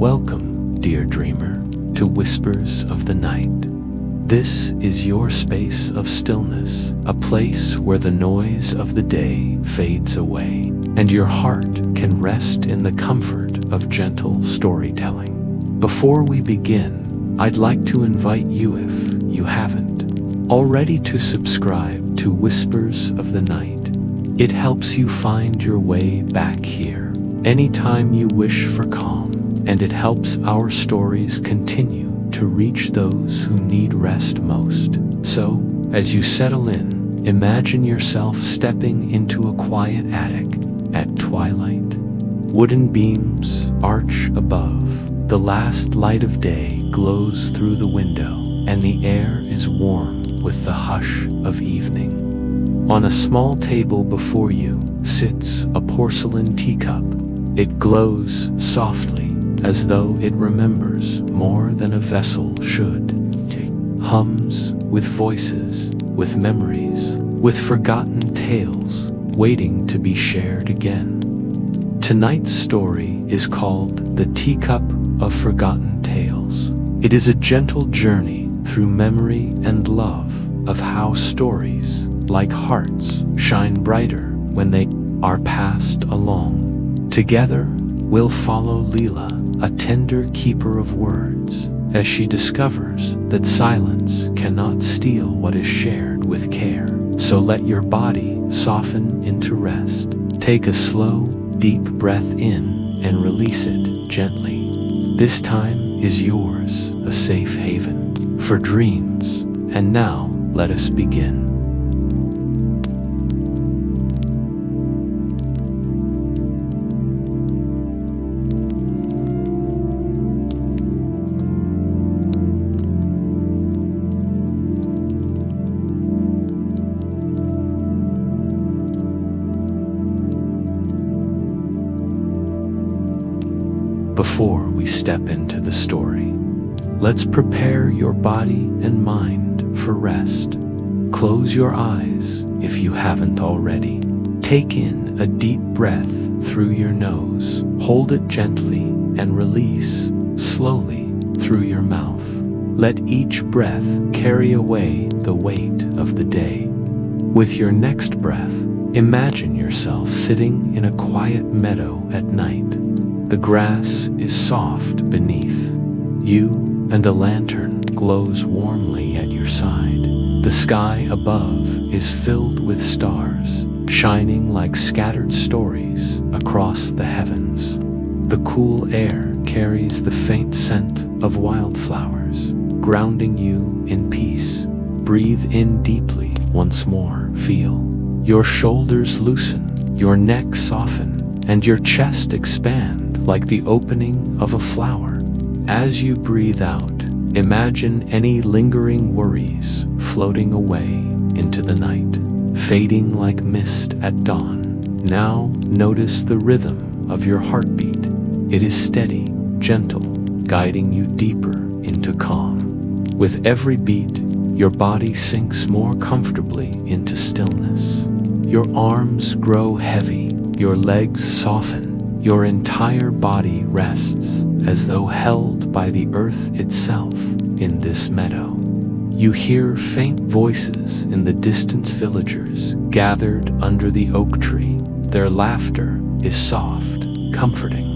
Welcome, dear dreamer, to Whispers of the Night. This is your space of stillness, a place where the noise of the day fades away, and your heart can rest in the comfort of gentle storytelling. Before we begin, I'd like to invite you, if you haven't already, to subscribe to Whispers of the Night. It helps you find your way back here anytime you wish for calm, and it helps our stories continue to reach those who need rest most. So, as you settle in, imagine yourself stepping into a quiet attic at twilight. Wooden beams arch above, the last light of day glows through the window, and the air is warm with the hush of evening. On a small table before you sits a porcelain teacup. It glows softly, as though it remembers more than a vessel should. Hums with voices, with memories, with forgotten tales, waiting to be shared again. Tonight's story is called The Teacup of Forgotten Tales. It is a gentle journey through memory and love of how stories, like hearts, shine brighter when they are passed along. Together, we'll follow Lila, a tender keeper of words, as she discovers that silence cannot steal what is shared with care. So let your body soften into rest. Take a slow, deep breath in and release it gently. This time is yours, a safe haven for dreams. And now, let us begin. Before we step into the story, let's prepare your body and mind for rest. Close your eyes if you haven't already. Take in a deep breath through your nose. Hold it gently and release slowly through your mouth. Let each breath carry away the weight of the day. With your next breath, imagine yourself sitting in a quiet meadow at night. The grass is soft beneath you, and a lantern glows warmly at your side. The sky above is filled with stars, shining like scattered stories across the heavens. The cool air carries the faint scent of wildflowers, grounding you in peace. Breathe in deeply once more. Feel your shoulders loosen, your neck soften, and your chest expand like the opening of a flower. As you breathe out, imagine any lingering worries floating away into the night, fading like mist at dawn. Now notice the rhythm of your heartbeat. It is steady, gentle, guiding you deeper into calm. With every beat, your body sinks more comfortably into stillness. Your arms grow heavy, your legs soften. Your entire body rests, as though held by the earth itself in this meadow. You hear faint voices in the distant villagers gathered under the oak tree. Their laughter is soft, comforting.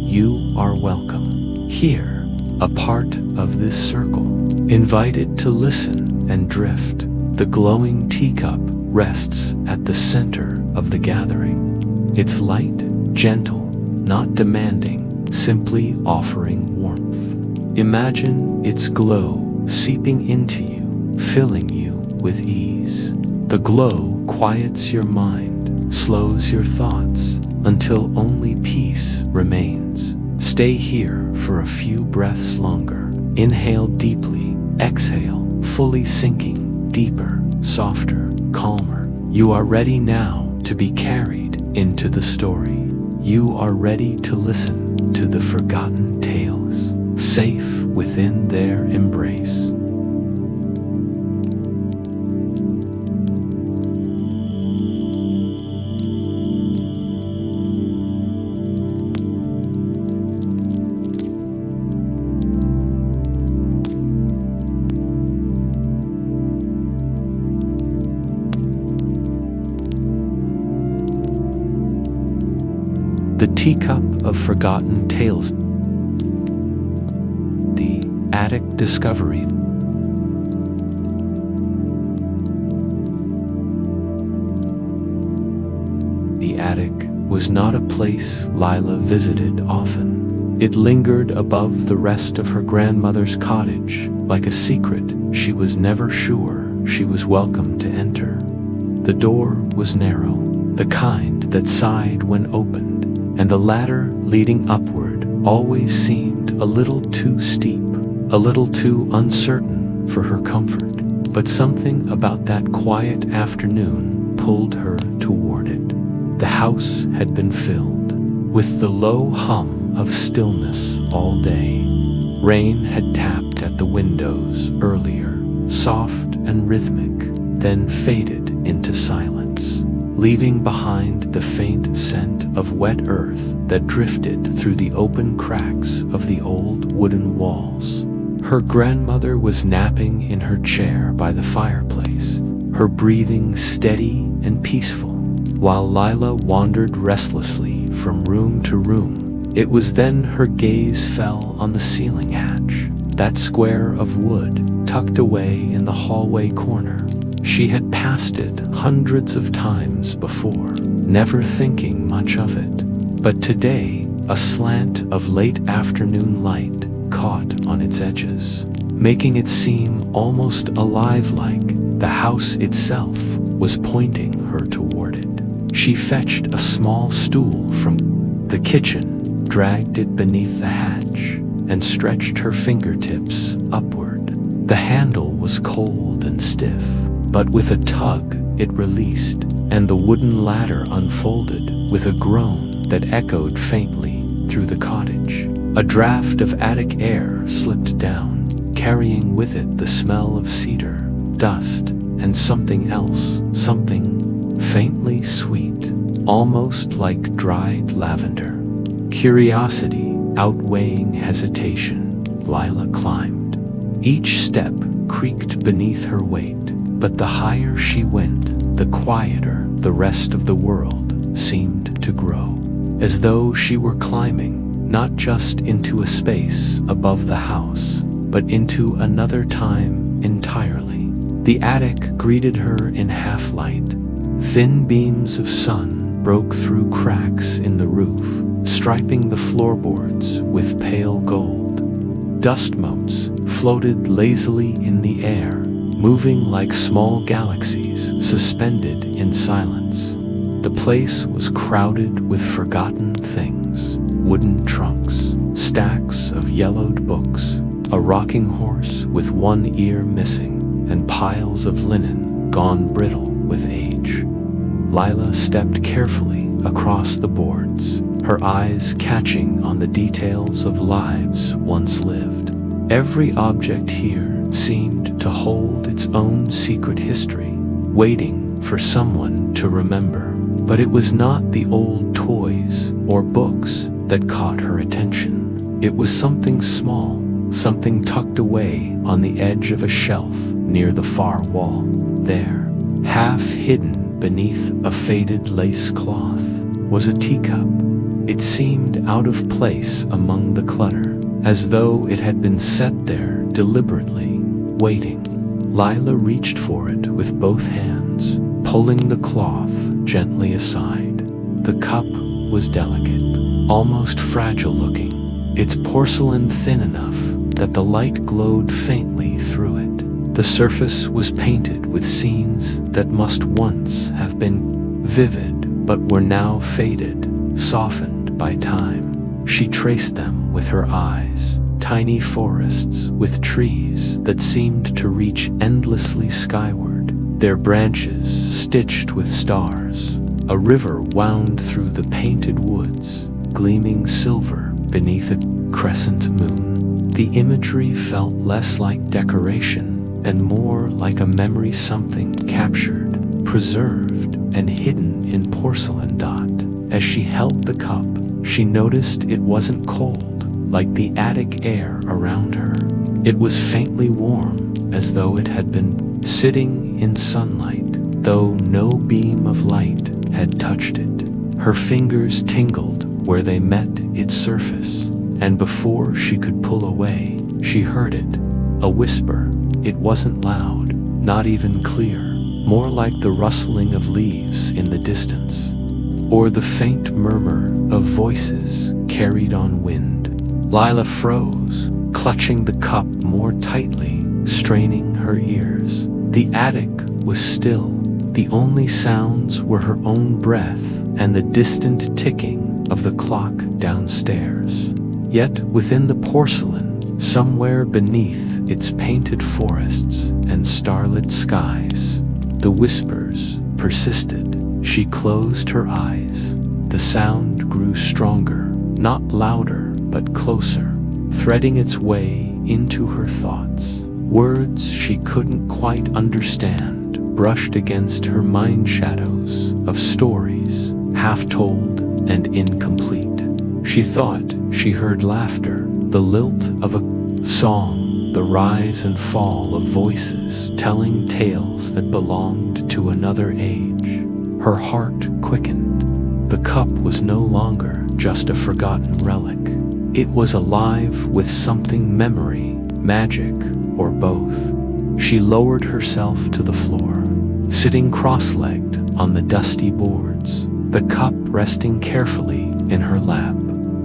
You are welcome here, a part of this circle, invited to listen and drift. The glowing teacup rests at the center of the gathering. Its light, gentle, not demanding, simply offering warmth. Imagine its glow seeping into you, filling you with ease. The glow quiets your mind, slows your thoughts, until only peace remains. Stay here for a few breaths longer. Inhale deeply, exhale, fully sinking deeper, softer, calmer. You are ready now to be carried into the story. You are ready to listen to the forgotten tales, safe within their embrace. The Teacup of Forgotten Tales. The Attic Discovery. The attic was not a place Lila visited often. It lingered above the rest of her grandmother's cottage, like a secret she was never sure she was welcome to enter. The door was narrow, the kind that sighed when opened, and the ladder leading upward always seemed a little too steep, a little too uncertain for her comfort. But something about that quiet afternoon pulled her toward it. The house had been filled with the low hum of stillness all day. Rain had tapped at the windows earlier, soft and rhythmic, then faded into silence, leaving behind the faint scent of wet earth that drifted through the open cracks of the old wooden walls. Her grandmother was napping in her chair by the fireplace, her breathing steady and peaceful, while Lila wandered restlessly from room to room. It was then her gaze fell on the ceiling hatch, that square of wood tucked away in the hallway corner. She had passed it hundreds of times before, never thinking much of it. But today, a slant of late afternoon light caught on its edges, making it seem almost alive-like the house itself was pointing her toward it. She fetched a small stool from the kitchen, dragged it beneath the hatch, and stretched her fingertips upward. The handle was cold and stiff, but with a tug it released, and the wooden ladder unfolded with a groan that echoed faintly through the cottage. A draft of attic air slipped down, carrying with it the smell of cedar, dust, and something else, something faintly sweet, almost like dried lavender. Curiosity outweighing hesitation, Lila climbed. Each step creaked beneath her weight, but the higher she went, the quieter the rest of the world seemed to grow, as though she were climbing not just into a space above the house, but into another time entirely. The attic greeted her in half-light. Thin beams of sun broke through cracks in the roof, striping the floorboards with pale gold. Dust motes floated lazily in the air, moving like small galaxies suspended in silence. The place was crowded with forgotten things: wooden trunks, stacks of yellowed books, a rocking horse with one ear missing, and piles of linen gone brittle with age. Lila stepped carefully across the boards, her eyes catching on the details of lives once lived. Every object here seemed to hold its own secret history, waiting for someone to remember. But it was not the old toys or books that caught her attention. It was something small, something tucked away on the edge of a shelf near the far wall. There, half hidden beneath a faded lace cloth, was a teacup. It seemed out of place among the clutter, as though it had been set there deliberately, waiting. Lila reached for it with both hands, pulling the cloth gently aside. The cup was delicate, almost fragile-looking, its porcelain thin enough that the light glowed faintly through it. The surface was painted with scenes that must once have been vivid but were now faded, softened by time. She traced them with her eyes, tiny forests with trees that seemed to reach endlessly skyward, their branches stitched with stars. A river wound through the painted woods, gleaming silver beneath a crescent moon. The imagery felt less like decoration and more like a memory, something captured, preserved, and hidden in porcelain dot. As she held the cup, she noticed it wasn't cold, like the attic air around her. It was faintly warm, as though it had been sitting in sunlight, though no beam of light had touched it. Her fingers tingled where they met its surface, and before she could pull away, she heard it. A whisper. It wasn't loud, not even clear, more like the rustling of leaves in the distance, or the faint murmur of voices carried on wind. Lila froze, clutching the cup more tightly, straining her ears. The attic was still. The only sounds were her own breath and the distant ticking of the clock downstairs. Yet within the porcelain, somewhere beneath its painted forests and starlit skies, the whispers persisted. She closed her eyes. The sound grew stronger, not louder, but closer, threading its way into her thoughts. Words she couldn't quite understand brushed against her mind shadows of stories, half-told and incomplete. She thought she heard laughter, the lilt of a song, the rise and fall of voices telling tales that belonged to another age. Her heart quickened. The cup was no longer just a forgotten relic. It was alive with something: memory, magic, or both. She lowered herself to the floor, sitting cross-legged on the dusty boards, the cup resting carefully in her lap.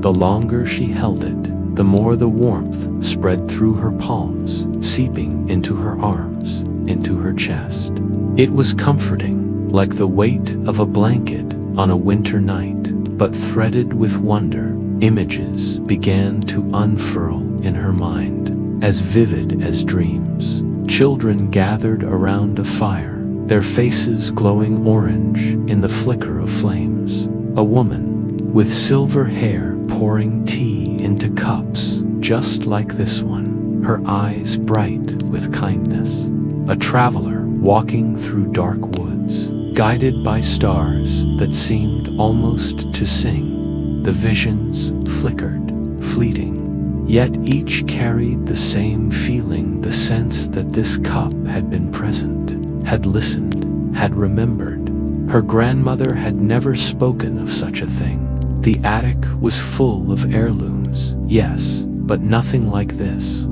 The longer she held it, the more the warmth spread through her palms, seeping into her arms, into her chest. It was comforting, like the weight of a blanket on a winter night, but threaded with wonder. Images began to unfurl in her mind, as vivid as dreams. Children gathered around a fire, their faces glowing orange in the flicker of flames. A woman with silver hair pouring tea into cups, just like this one, her eyes bright with kindness. A traveler walking through dark woods, guided by stars that seemed almost to sing. The visions flickered, fleeting, yet each carried the same feeling, the sense that this cup had been present, had listened, had remembered. Her grandmother had never spoken of such a thing. The attic was full of heirlooms, yes, but nothing like this.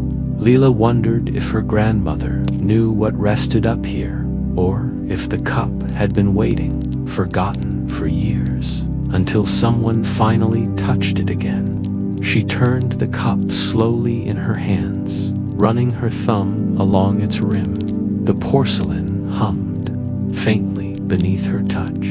Lila wondered if her grandmother knew what rested up here, or if the cup had been waiting, forgotten for years, until someone finally touched it again. She turned the cup slowly in her hands, running her thumb along its rim. The porcelain hummed faintly beneath her touch,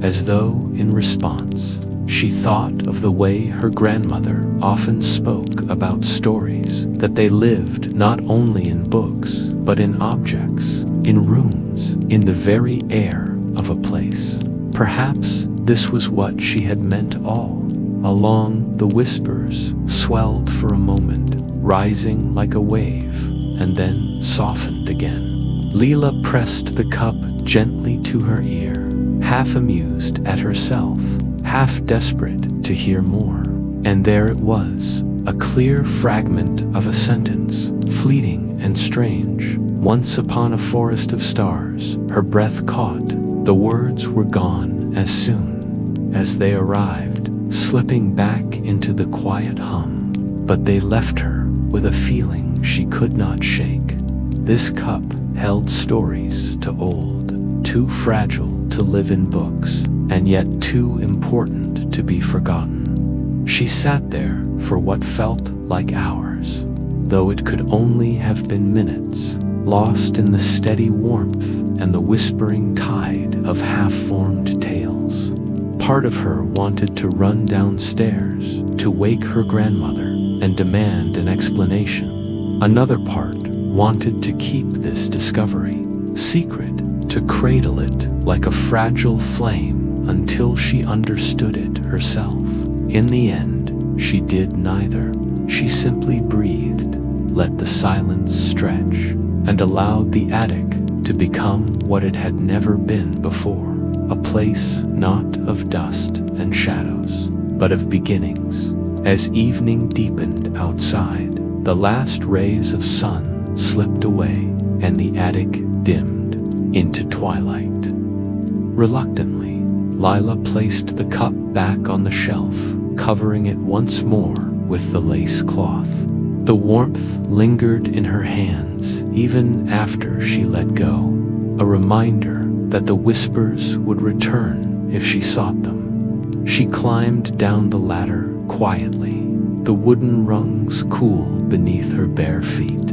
as though in response. She thought of the way her grandmother often spoke about stories, that they lived not only in books, but in objects, in rooms, in the very air of a place. Perhaps this was what she had meant all along. The whispers swelled for a moment, rising like a wave, and then softened again. Lila pressed the cup gently to her ear, half amused at herself, half desperate to hear more. And there it was, a clear fragment of a sentence, fleeting and strange. Once upon a forest of stars, her breath caught. The words were gone as soon as they arrived, slipping back into the quiet hum. But they left her with a feeling she could not shake. This cup held stories too old, too fragile to live in books, and yet too important to be forgotten. She sat there for what felt like hours, though it could only have been minutes, lost in the steady warmth and the whispering tide of half-formed tales. Part of her wanted to run downstairs, to wake her grandmother and demand an explanation. Another part wanted to keep this discovery secret, to cradle it like a fragile flame until she understood it herself. In the end, she did neither. She simply breathed, let the silence stretch, and allowed the attic to become what it had never been before, a place not of dust and shadows, but of beginnings. As evening deepened outside, the last rays of sun slipped away, and the attic dimmed into twilight. Reluctantly, Lila placed the cup back on the shelf, covering it once more with the lace cloth. The warmth lingered in her hands even after she let go, a reminder that the whispers would return if she sought them. She climbed down the ladder quietly, the wooden rungs cool beneath her bare feet.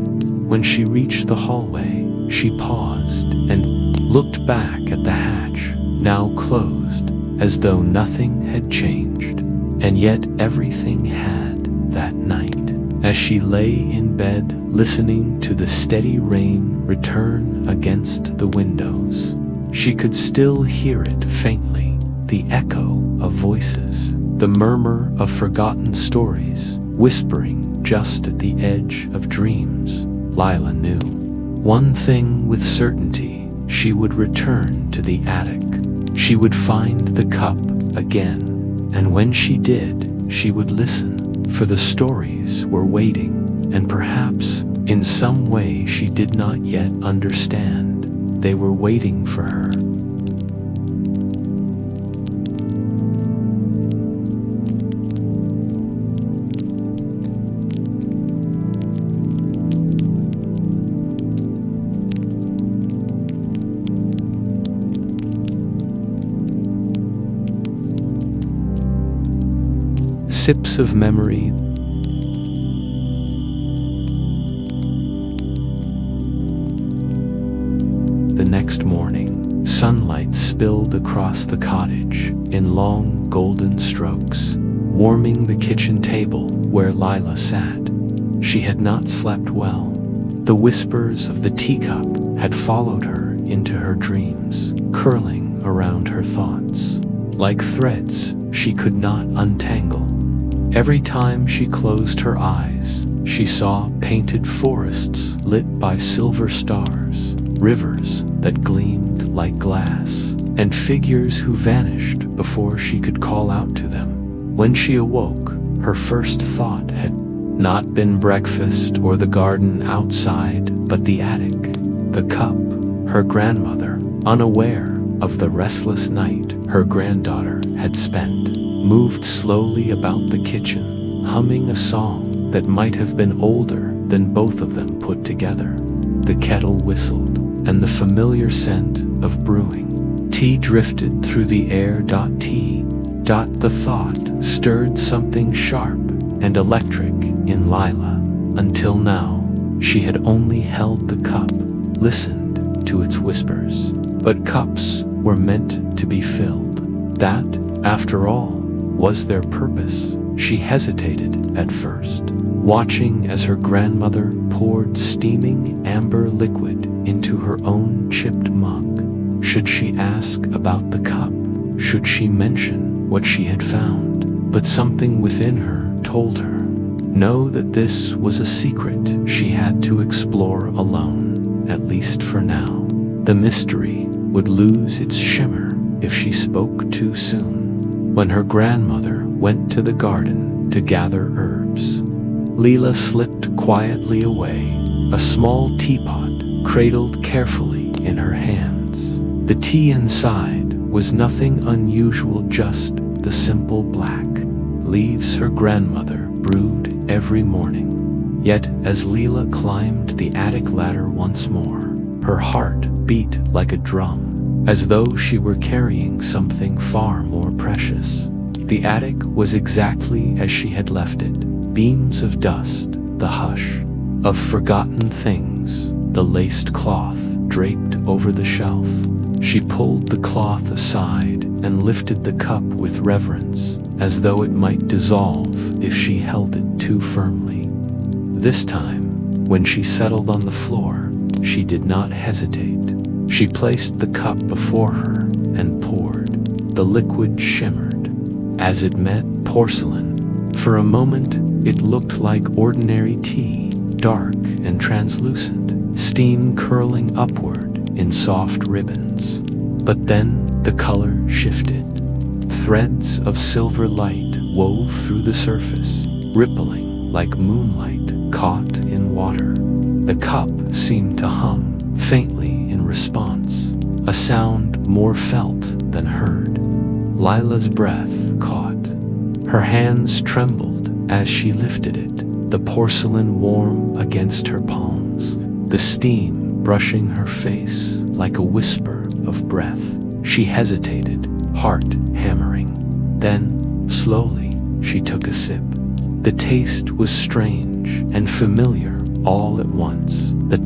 When she reached the hallway, she paused and looked back at the hatch, now closed, as though nothing had changed. And yet everything had that night. As she lay in bed, listening to the steady rain return against the windows, she could still hear it faintly, the echo of voices, the murmur of forgotten stories, whispering just at the edge of dreams. Lila knew one thing with certainty: she would return to the attic. She would find the cup again, and when she did, she would listen, for the stories were waiting, and perhaps, in some way she did not yet understand, they were waiting for her. Sips of memory. The next morning, sunlight spilled across the cottage in long golden strokes, warming the kitchen table where Lila sat. She had not slept well. The whispers of the teacup had followed her into her dreams, curling around her thoughts, like threads she could not untangle. Every time she closed her eyes, she saw painted forests lit by silver stars, rivers that gleamed like glass, and figures who vanished before she could call out to them. When she awoke, her first thought had not been breakfast or the garden outside, but the attic, the cup. Her grandmother, unaware of the restless night her granddaughter had spent, moved slowly about the kitchen, humming a song that might have been older than both of them put together. The kettle whistled, and the familiar scent of brewing tea drifted through the air. Tea. The thought stirred something sharp and electric in Lila. Until now, she had only held the cup, listened to its whispers. But cups were meant to be filled. That, after all, was their purpose. She hesitated at first, watching as her grandmother poured steaming amber liquid into her own chipped mug. Should she ask about the cup? Should she mention what she had found? But something within her told her, no, that this was a secret she had to explore alone, at least for now. The mystery would lose its shimmer if she spoke too soon. When her grandmother went to the garden to gather herbs, Lila slipped quietly away, a small teapot cradled carefully in her hands. The tea inside was nothing unusual, just the simple black leaves her grandmother brewed every morning. Yet as Lila climbed the attic ladder once more, her heart beat like a drum, as though she were carrying something far more precious. The attic was exactly as she had left it. Beams of dust, the hush of forgotten things, the laced cloth draped over the shelf. She pulled the cloth aside and lifted the cup with reverence, as though it might dissolve if she held it too firmly. This time, when she settled on the floor, she did not hesitate. She placed the cup before her and poured. The liquid shimmered as it met porcelain. For a moment, it looked like ordinary tea, dark and translucent, steam curling upward in soft ribbons. But then the color shifted. Threads of silver light wove through the surface, rippling like moonlight caught in water. The cup seemed to hum faintly in response, a sound more felt than heard. Lila's breath caught. Her hands trembled as she lifted it, the porcelain warm against her palms, the steam brushing her face like a whisper of breath. She hesitated, heart hammering. Then, slowly, she took a sip. The taste was strange and familiar all at once. The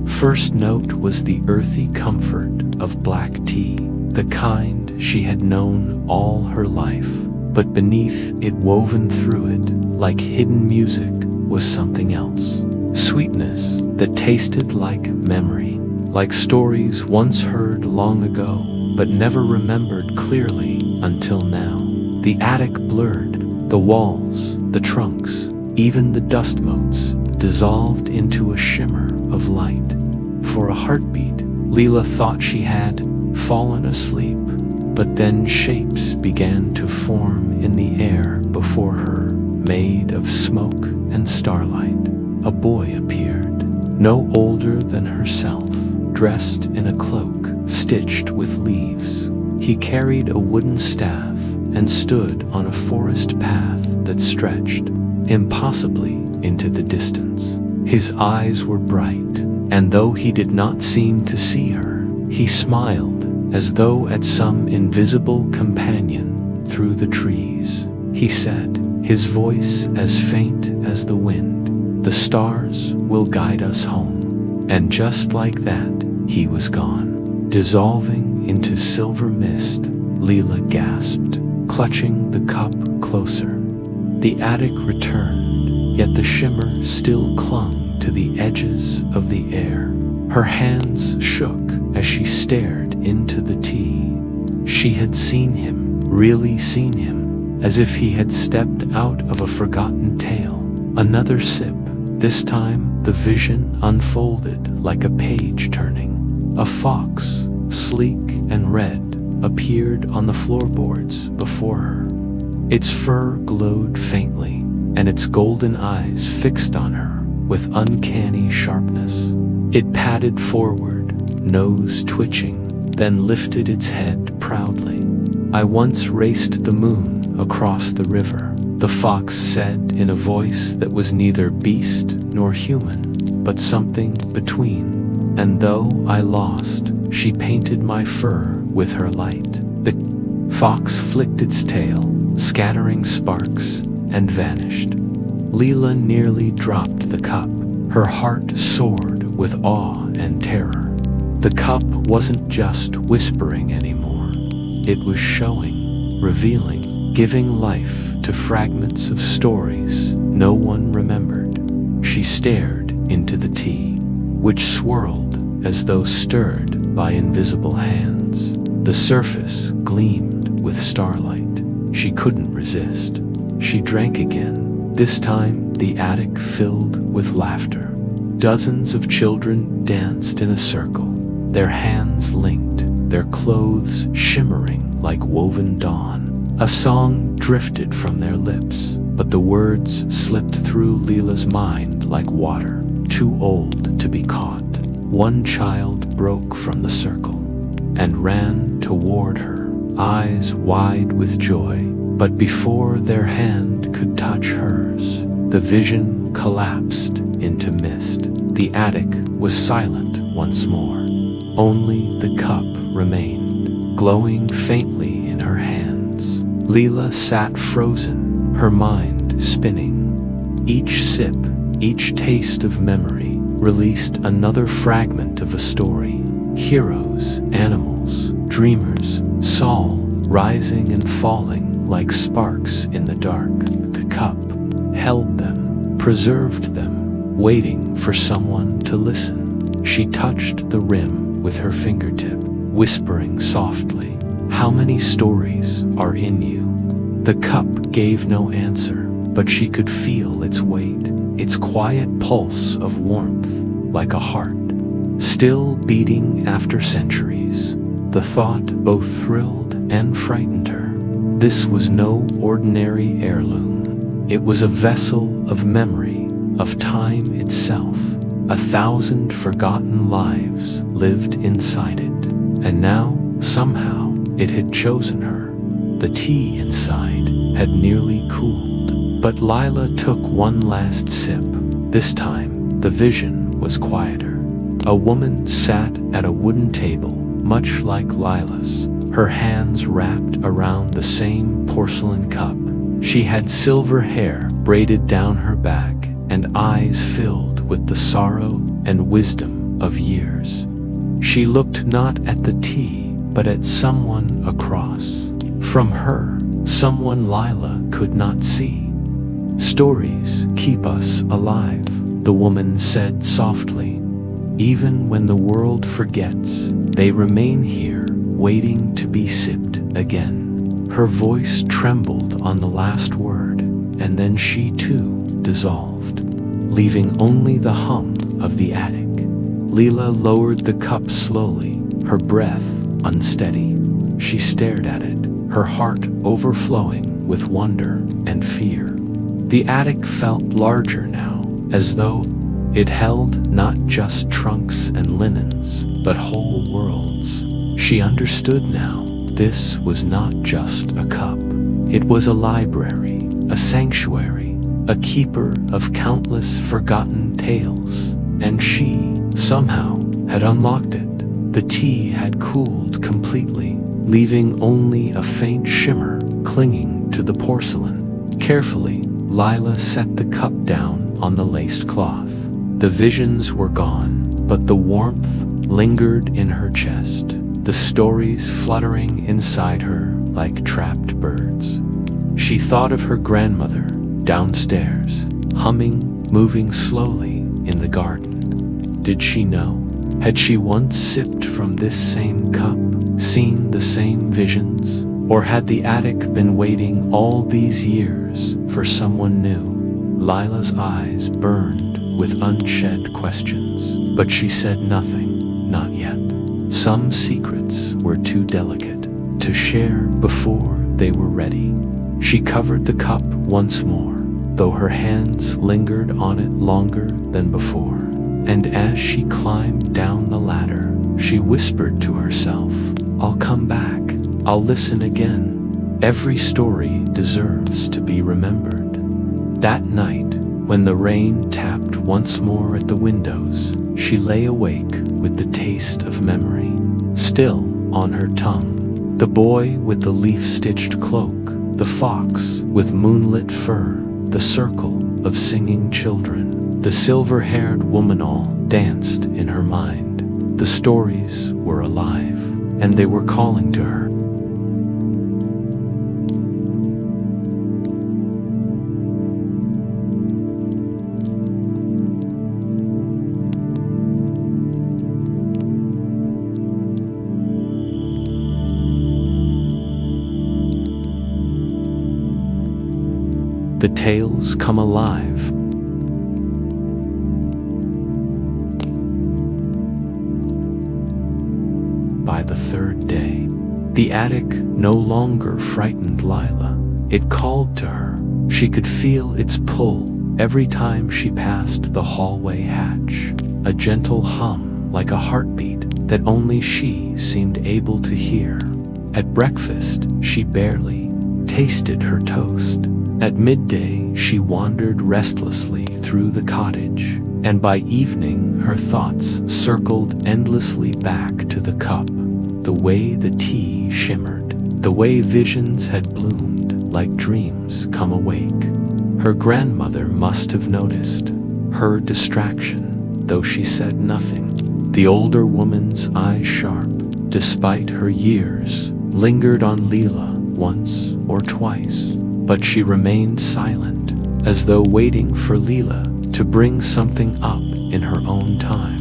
first note was the earthy comfort of black tea, the kind she had known all her life. But beneath it, woven through it, like hidden music, was something else. Sweetness that tasted like memory, like stories once heard long ago, but never remembered clearly until now. The attic blurred, the walls, the trunks, even the dust motes, dissolved into a shimmer of light. For a heartbeat, Lila thought she had fallen asleep, but then shapes began to form in the air before her, made of smoke and starlight. A boy appeared, no older than herself, dressed in a cloak stitched with leaves. He carried a wooden staff and stood on a forest path that stretched impossibly into the distance. His eyes were bright, and though he did not seem to see her, he smiled as though at some invisible companion through the trees. He said, his voice as faint as the wind, "The stars will guide us home." And just like that, he was gone, dissolving into silver mist. Lila gasped, clutching the cup closer. The attic returned, yet the shimmer still clung to the edges of the air. Her hands shook as she stared into the tea. She had seen him, really seen him, as if he had stepped out of a forgotten tale. Another sip. This time the vision unfolded like a page turning. A fox, sleek and red, appeared on the floorboards before her. Its fur glowed faintly, and its golden eyes fixed on her with uncanny sharpness. It padded forward, nose twitching, then lifted its head proudly. "I once raced the moon across the river," the fox said in a voice that was neither beast nor human, but something between. "And though I lost, she painted my fur with her light." The fox flicked its tail, scattering sparks, and vanished. Lila nearly dropped the cup. Her heart soared with awe and terror. The cup wasn't just whispering anymore. It was showing, revealing, giving life to fragments of stories no one remembered. She stared into the tea, which swirled as though stirred by invisible hands. The surface gleamed with starlight. She couldn't resist. She drank again, this time the attic filled with laughter. Dozens of children danced in a circle, their hands linked, their clothes shimmering like woven dawn. A song drifted from their lips, but the words slipped through Lila's mind like water, too old to be caught. One child broke from the circle and ran toward her, eyes wide with joy. But before their hand could touch hers, the vision collapsed into mist. The attic was silent once more. Only the cup remained, glowing faintly in her hands. Lila sat frozen, her mind spinning. Each sip, each taste of memory, released another fragment of a story. Heroes, animals, dreamers, Saul, rising and falling like sparks in the dark. The cup held them, preserved them, waiting for someone to listen. She touched the rim with her fingertip, whispering softly, "How many stories are in you?" The cup gave no answer, but she could feel its weight, its quiet pulse of warmth, like a heart, still beating after centuries. The thought both thrilled and frightened her. This was no ordinary heirloom. It was a vessel of memory, of time itself. 1,000 forgotten lives lived inside it. And now, somehow, it had chosen her. The tea inside, had nearly cooled. But Lila took one last sip. This time, the vision was quieter. A woman sat at a wooden table, much like Lila's, her hands wrapped around the same porcelain cup. She had silver hair braided down her back and eyes filled with the sorrow and wisdom of years. She looked not at the tea, but at someone across from her, someone Lila could not see. "Stories keep us alive," the woman said softly. "Even when the world forgets, they remain here, waiting to be sipped again." Her voice trembled on the last word, and then she too dissolved, leaving only the hum of the attic. Lila lowered the cup slowly, her breath unsteady. She stared at it, her heart overflowing with wonder and fear. The attic felt larger now, as though it held not just trunks and linens, but whole worlds. She understood now. This was not just a cup. It was a library, a sanctuary, a keeper of countless forgotten tales. And she, somehow, had unlocked it. The tea had cooled completely, leaving only a faint shimmer clinging to the porcelain. Carefully, Lila set the cup down on the laced cloth. The visions were gone, but the warmth lingered in her chest, the stories fluttering inside her like trapped birds. She thought of her grandmother downstairs, humming, moving slowly in the garden. Did she know? Had she once sipped from this same cup, seen the same visions? Or had the attic been waiting all these years for someone new? Lila's eyes burned with unshed questions, but she said nothing, not yet. Some secrets were too delicate to share before they were ready. She covered the cup once more, though her hands lingered on it longer than before. And as she climbed down the ladder, she whispered to herself, "I'll come back. I'll listen again. Every story deserves to be remembered." That night, when the rain tapped once more at the windows, she lay awake with the taste of memory still on her tongue. The boy with the leaf-stitched cloak, the fox with moonlit fur, the circle of singing children, the silver-haired woman, all danced in her mind. The stories were alive, and they were calling to her. The tales come alive. By the third day, the attic no longer frightened Lila. It called to her. She could feel its pull every time she passed the hallway hatch, a gentle hum like a heartbeat that only she seemed able to hear. At breakfast, she barely tasted her toast. At midday, she wandered restlessly through the cottage, and by evening her thoughts circled endlessly back to the cup, the way the tea shimmered, the way visions had bloomed like dreams come awake. Her grandmother must have noticed her distraction, though she said nothing. The older woman's eyes, sharp despite her years, lingered on Lila once or twice, but she remained silent, as though waiting for Lila to bring something up in her own time.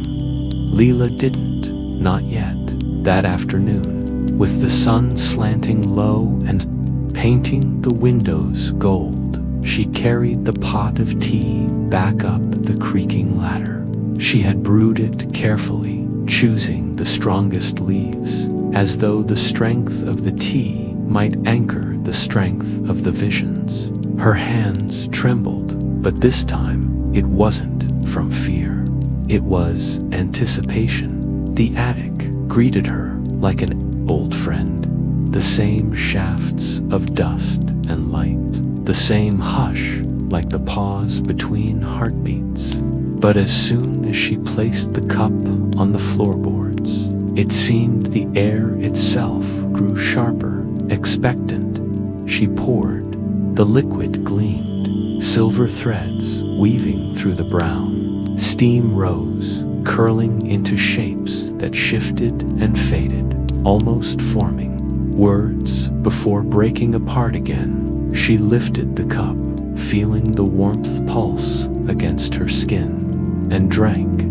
Lila didn't, not yet. That afternoon, with the sun slanting low and painting the windows gold, she carried the pot of tea back up the creaking ladder. She had brewed it carefully, choosing the strongest leaves, as though the strength of the tea might anchor the strength of the visions. Her hands trembled, but this time it wasn't from fear. It was anticipation. The attic greeted her like an old friend. The same shafts of dust and light. The same hush, like the pause between heartbeats. But as soon as she placed the cup on the floorboards, it seemed the air itself grew sharper, expectant. She poured. The liquid gleamed, silver threads weaving through the brown. Steam rose, curling into shapes that shifted and faded, almost forming words before breaking apart again. She lifted the cup, feeling the warmth pulse against her skin, and drank.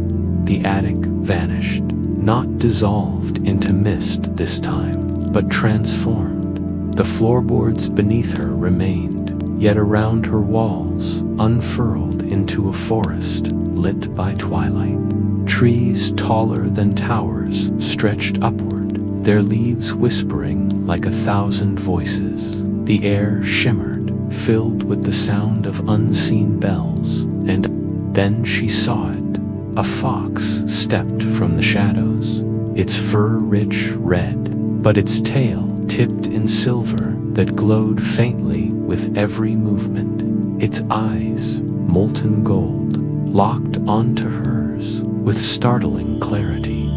The attic vanished, not dissolved into mist this time, but transformed. The floorboards beneath her remained, yet around her walls unfurled into a forest lit by twilight. Trees taller than towers stretched upward, their leaves whispering like 1,000 voices. The air shimmered, filled with the sound of unseen bells, and then she saw it. A fox stepped from the shadows, its fur rich red, but its tail tipped in silver that glowed faintly with every movement. Its eyes, molten gold, locked onto hers with startling clarity.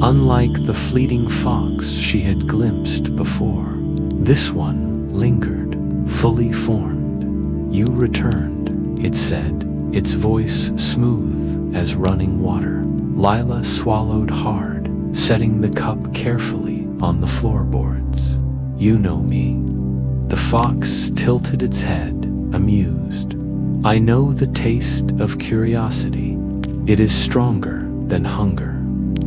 Unlike the fleeting fox she had glimpsed before, this one lingered, fully formed. "You returned," it said, its voice smooth as running water. Lila swallowed hard, setting the cup carefully on the floorboards. "You know me." The fox tilted its head, amused. "I know the taste of curiosity. It is stronger than hunger."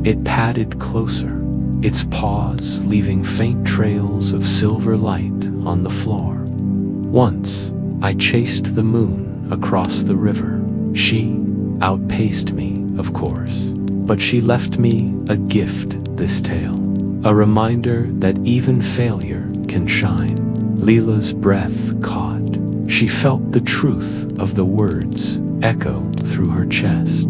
It padded closer, its paws leaving faint trails of silver light on the floor. "Once, I chased the moon across the river. She outpaced me, of course, but she left me a gift, this tale. A reminder that even failure can shine." Lila's breath caught. She felt the truth of the words echo through her chest.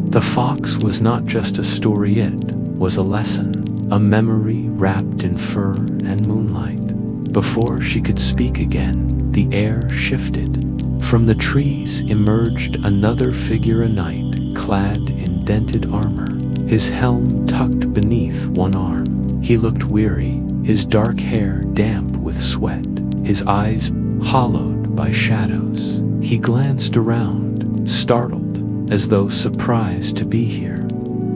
The fox was not just a story, it was a lesson, a memory wrapped in fur and moonlight. Before she could speak again, the air shifted. From the trees emerged another figure, a knight, clad in dented armor, his helm tucked beneath one arm. He looked weary, his dark hair damp with sweat, his eyes hollowed by shadows. He glanced around, startled, as though surprised to be here.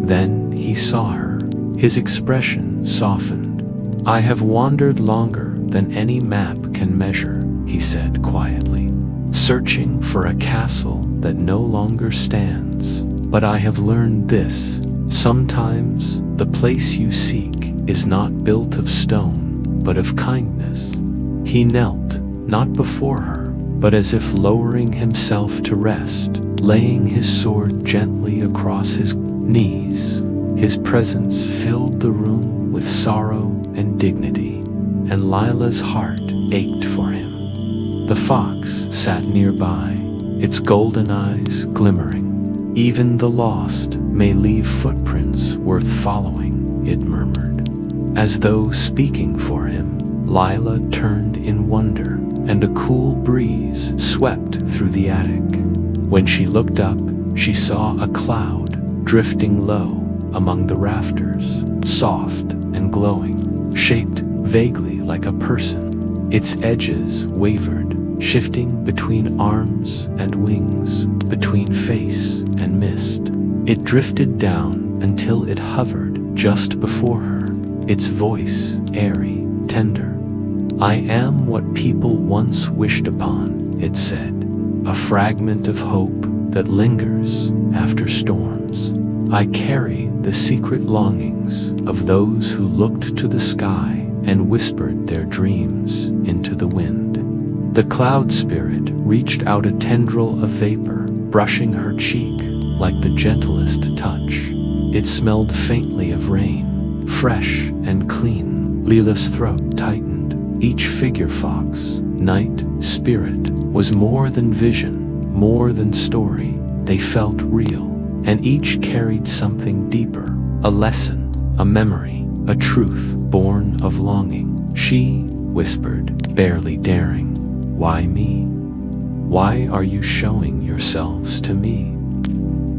Then he saw her. His expression softened. "I have wandered longer than any map can measure," he said quietly, "searching for a castle that no longer stands. But I have learned this: sometimes the place you seek is not built of stone, but of kindness." He knelt, not before her, but as if lowering himself to rest, laying his sword gently across his knees. His presence filled the room with sorrow and dignity, and Lila's heart ached for him. The fox sat nearby, its golden eyes glimmering. "Even the lost may leave footprints worth following," it murmured. As though speaking for him, Lila turned in wonder, and a cool breeze swept through the attic. When she looked up, she saw a cloud drifting low among the rafters, soft and glowing, shaped vaguely like a person. Its edges wavered, shifting between arms and wings, between face and mist. It drifted down until it hovered just before her, its voice airy, tender. "I am what people once wished upon," it said, "a fragment of hope that lingers after storms. I carry the secret longings of those who looked to the sky and whispered their dreams into the wind." The cloud spirit reached out a tendril of vapor, brushing her cheek like the gentlest touch. It smelled faintly of rain, fresh and clean. Lila's throat tightened. Each figure, fox, knight, spirit, was more than vision, more than story. They felt real, and each carried something deeper, a lesson, a memory, a truth born of longing. "She whispered, barely daring. Why me? Why are you showing yourselves to me?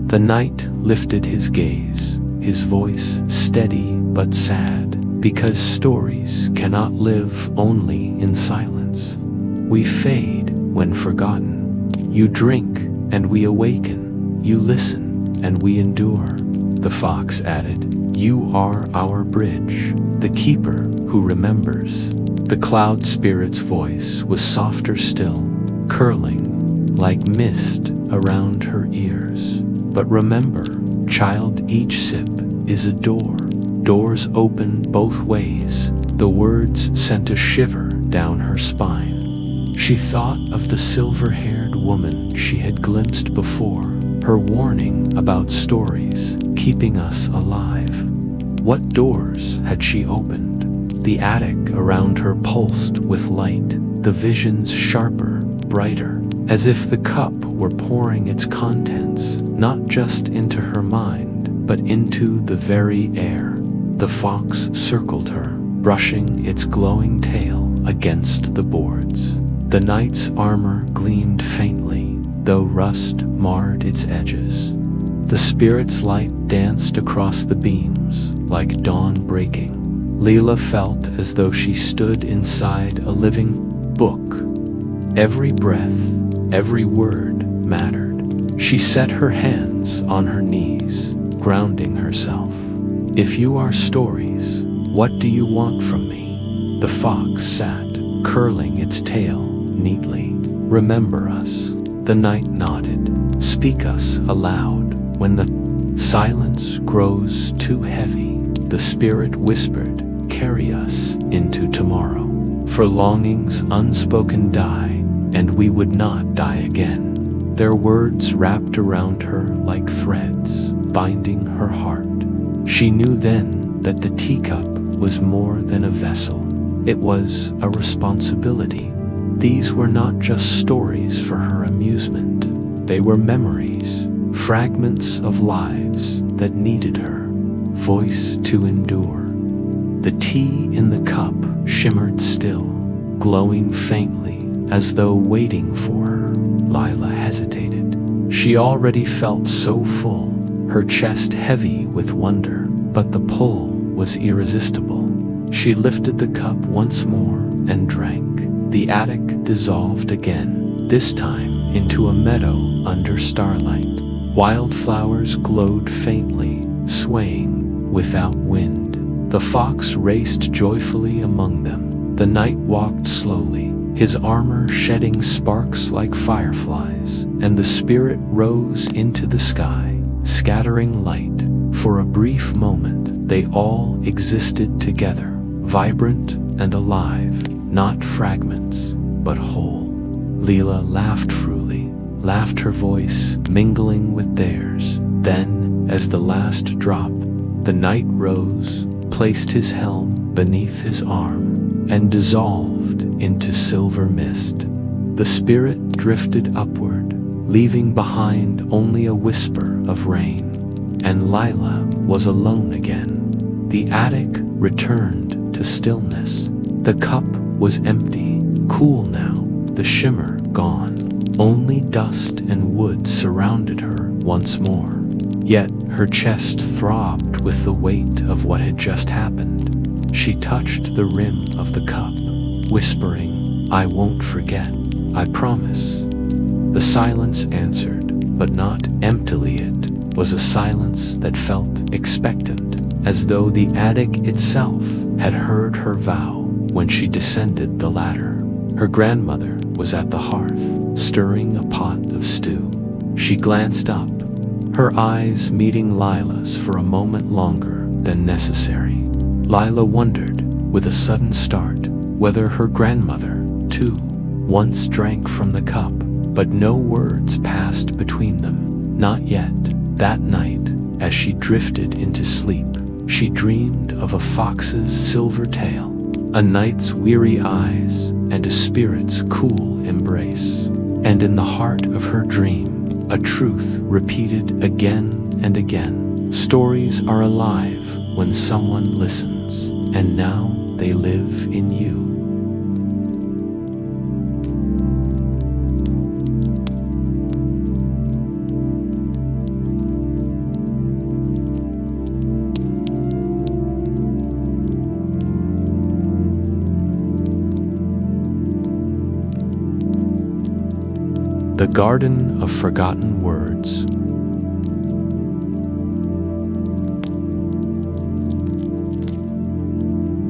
The knight lifted his gaze, his voice steady but sad, because stories cannot live only in silence. We fade when forgotten. You drink and we awaken. You listen and we endure. The fox added, "You are our bridge, the keeper who remembers." The cloud spirit's voice was softer still, curling like mist around her ears. But remember, child, each sip is a door. Doors open both ways. The words sent a shiver down her spine. She thought of the silver-haired woman she had glimpsed before, her warning about stories keeping us alive. What doors had she opened? The attic around her pulsed with light, the visions sharper, brighter, as if the cup were pouring its contents not just into her mind, but into the very air. The fox circled her, brushing its glowing tail against the boards. The knight's armor gleamed faintly, though rust marred its edges. The spirit's light danced across the beams like dawn breaking. Lila felt as though she stood inside a living book. Every breath, every word mattered. She set her hands on her knees, grounding herself. "If you are stories, what do you want from me?" The fox sat, curling its tail neatly. "Remember us." The knight nodded. "Speak us aloud. When the silence grows too heavy," the spirit whispered, "carry us into tomorrow. For longings unspoken die, and we would not die again." Their words wrapped around her like threads, binding her heart. She knew then that the teacup was more than a vessel. It was a responsibility. These were not just stories for her amusement. They were memories, fragments of lives that needed her voice to endure. The tea in the cup shimmered still, glowing faintly as though waiting for her. Lila hesitated. She already felt so full, her chest heavy with wonder, but the pull was irresistible. She lifted the cup once more and drank. The attic dissolved again, this time into a meadow under starlight. Wildflowers glowed faintly, swaying without wind. The fox raced joyfully among them. The knight walked slowly, his armor shedding sparks like fireflies, and the spirit rose into the sky, scattering light. For a brief moment, they all existed together, vibrant and alive, not fragments, but whole. Lila laughed freely, laughed her voice mingling with theirs. Then, as the last drop, the knight rose, placed his helm beneath his arm, and dissolved into silver mist. The spirit drifted upward, leaving behind only a whisper of rain. And Lila was alone again. The attic returned to stillness. The cup was empty, cool now, the shimmer gone. Only dust and wood surrounded her once more. Yet her chest throbbed with the weight of what had just happened. She touched the rim of the cup, whispering, "I won't forget, I promise." The silence answered, but not emptily. It was a silence that felt expectant, as though the attic itself had heard her vow when she descended the ladder. Her grandmother was at the hearth, stirring a pot of stew. She glanced up, her eyes meeting Lila's for a moment longer than necessary. Lila wondered, with a sudden start, whether her grandmother, too, once drank from the cup, but no words passed between them. Not yet. That night, as she drifted into sleep, she dreamed of a fox's silver tail, a knight's weary eyes, and a spirit's cool embrace. And in the heart of her dream, a truth repeated again and again. Stories are alive when someone listens, and now they live in you. The Garden of Forgotten Words.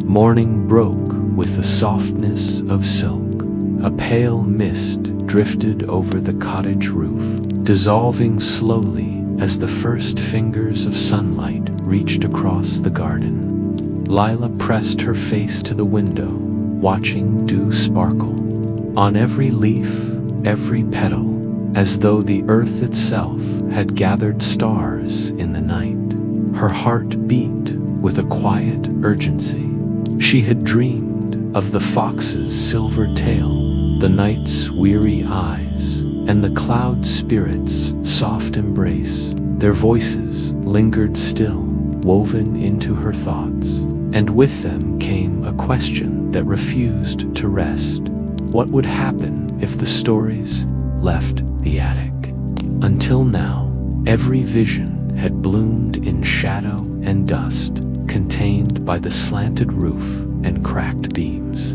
Morning broke with the softness of silk. A pale mist drifted over the cottage roof, dissolving slowly as the first fingers of sunlight reached across the garden. Lila pressed her face to the window, watching dew sparkle on every leaf, every petal, as though the earth itself had gathered stars in the night. Her heart beat with a quiet urgency. She had dreamed of the fox's silver tail, the night's weary eyes, and the cloud spirit's soft embrace. Their voices lingered still, woven into her thoughts, and with them came a question that refused to rest. What would happen if the stories left the attic? Until now, every vision had bloomed in shadow and dust, contained by the slanted roof and cracked beams.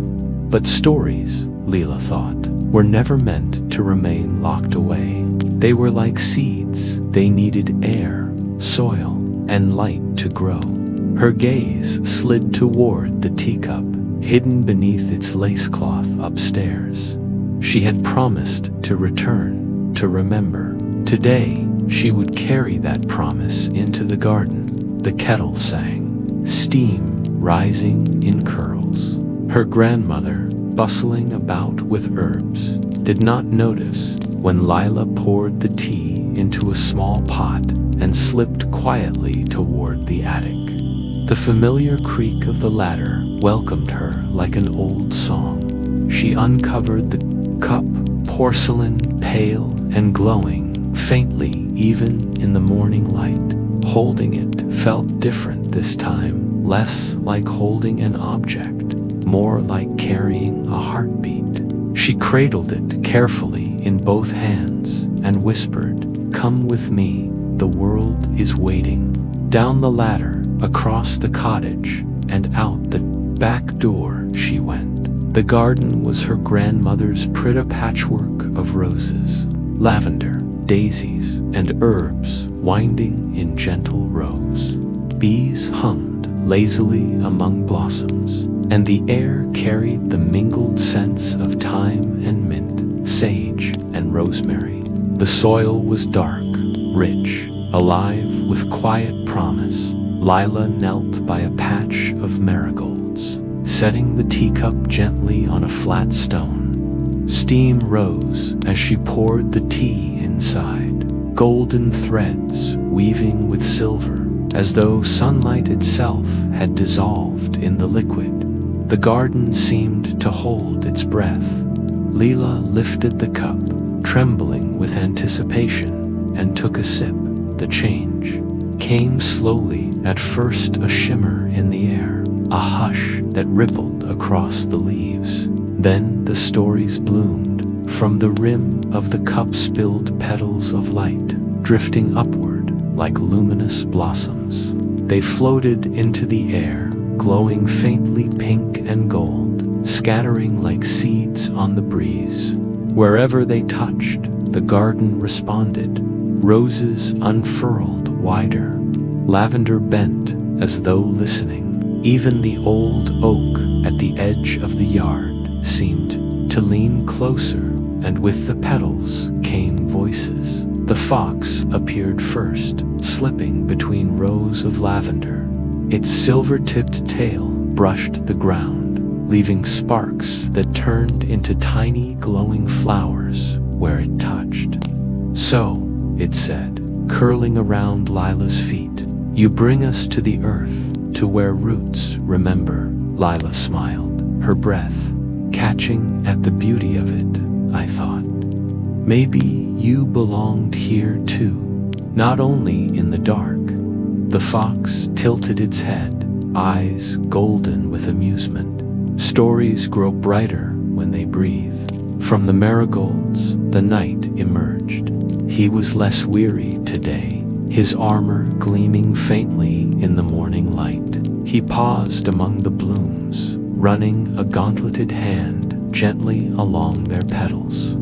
But stories, Lila thought, were never meant to remain locked away. They were like seeds. They needed air, soil, and light to grow. Her gaze slid toward the teacup, hidden beneath its lace cloth upstairs. She had promised to return, to remember. Today, she would carry that promise into the garden. The kettle sang, steam rising in curls. Her grandmother, bustling about with herbs, did not notice when Lila poured the tea into a small pot and slipped quietly toward the attic. The familiar creak of the ladder welcomed her like an old song. She uncovered the cup, porcelain, pale and glowing, faintly even in the morning light. Holding it felt different this time, less like holding an object, more like carrying a heartbeat. She cradled it carefully in both hands and whispered, "Come with me, the world is waiting." Down the ladder, across the cottage, and out the back door she went. The garden was her grandmother's pretty patchwork of roses, lavender, daisies, and herbs winding in gentle rows. Bees hummed lazily among blossoms, and the air carried the mingled scents of thyme and mint, sage and rosemary. The soil was dark, rich, alive with quiet promise. Lila knelt by a patch of marigolds, setting the teacup gently on a flat stone. Steam rose as she poured the tea inside, golden threads weaving with silver, as though sunlight itself had dissolved in the liquid. The garden seemed to hold its breath. Lila lifted the cup, trembling with anticipation, and took a sip. The change came slowly, at first a shimmer in the air, a hush that rippled across the leaves. Then the stories bloomed. From the rim of the cup spilled petals of light, drifting upward like luminous blossoms. They floated into the air, glowing faintly pink and gold, scattering like seeds on the breeze. Wherever they touched, the garden responded. Roses unfurled wider, lavender bent as though listening. Even the old oak at the edge of the yard seemed to lean closer, and with the petals came voices. The fox appeared first, slipping between rows of lavender. Its silver-tipped tail brushed the ground, leaving sparks that turned into tiny glowing flowers where it touched. "So," it said, curling around Lila's feet, "you bring us to the earth, to where roots remember." Lila smiled, her breath catching at the beauty of it. I thought, maybe you belonged here too, not only in the dark. The fox tilted its head, eyes golden with amusement. Stories grow brighter when they breathe. From the marigolds, the knight emerged. He was less weary today, his armor gleaming faintly in the morning light. He paused among the blooms, running a gauntleted hand gently along their petals.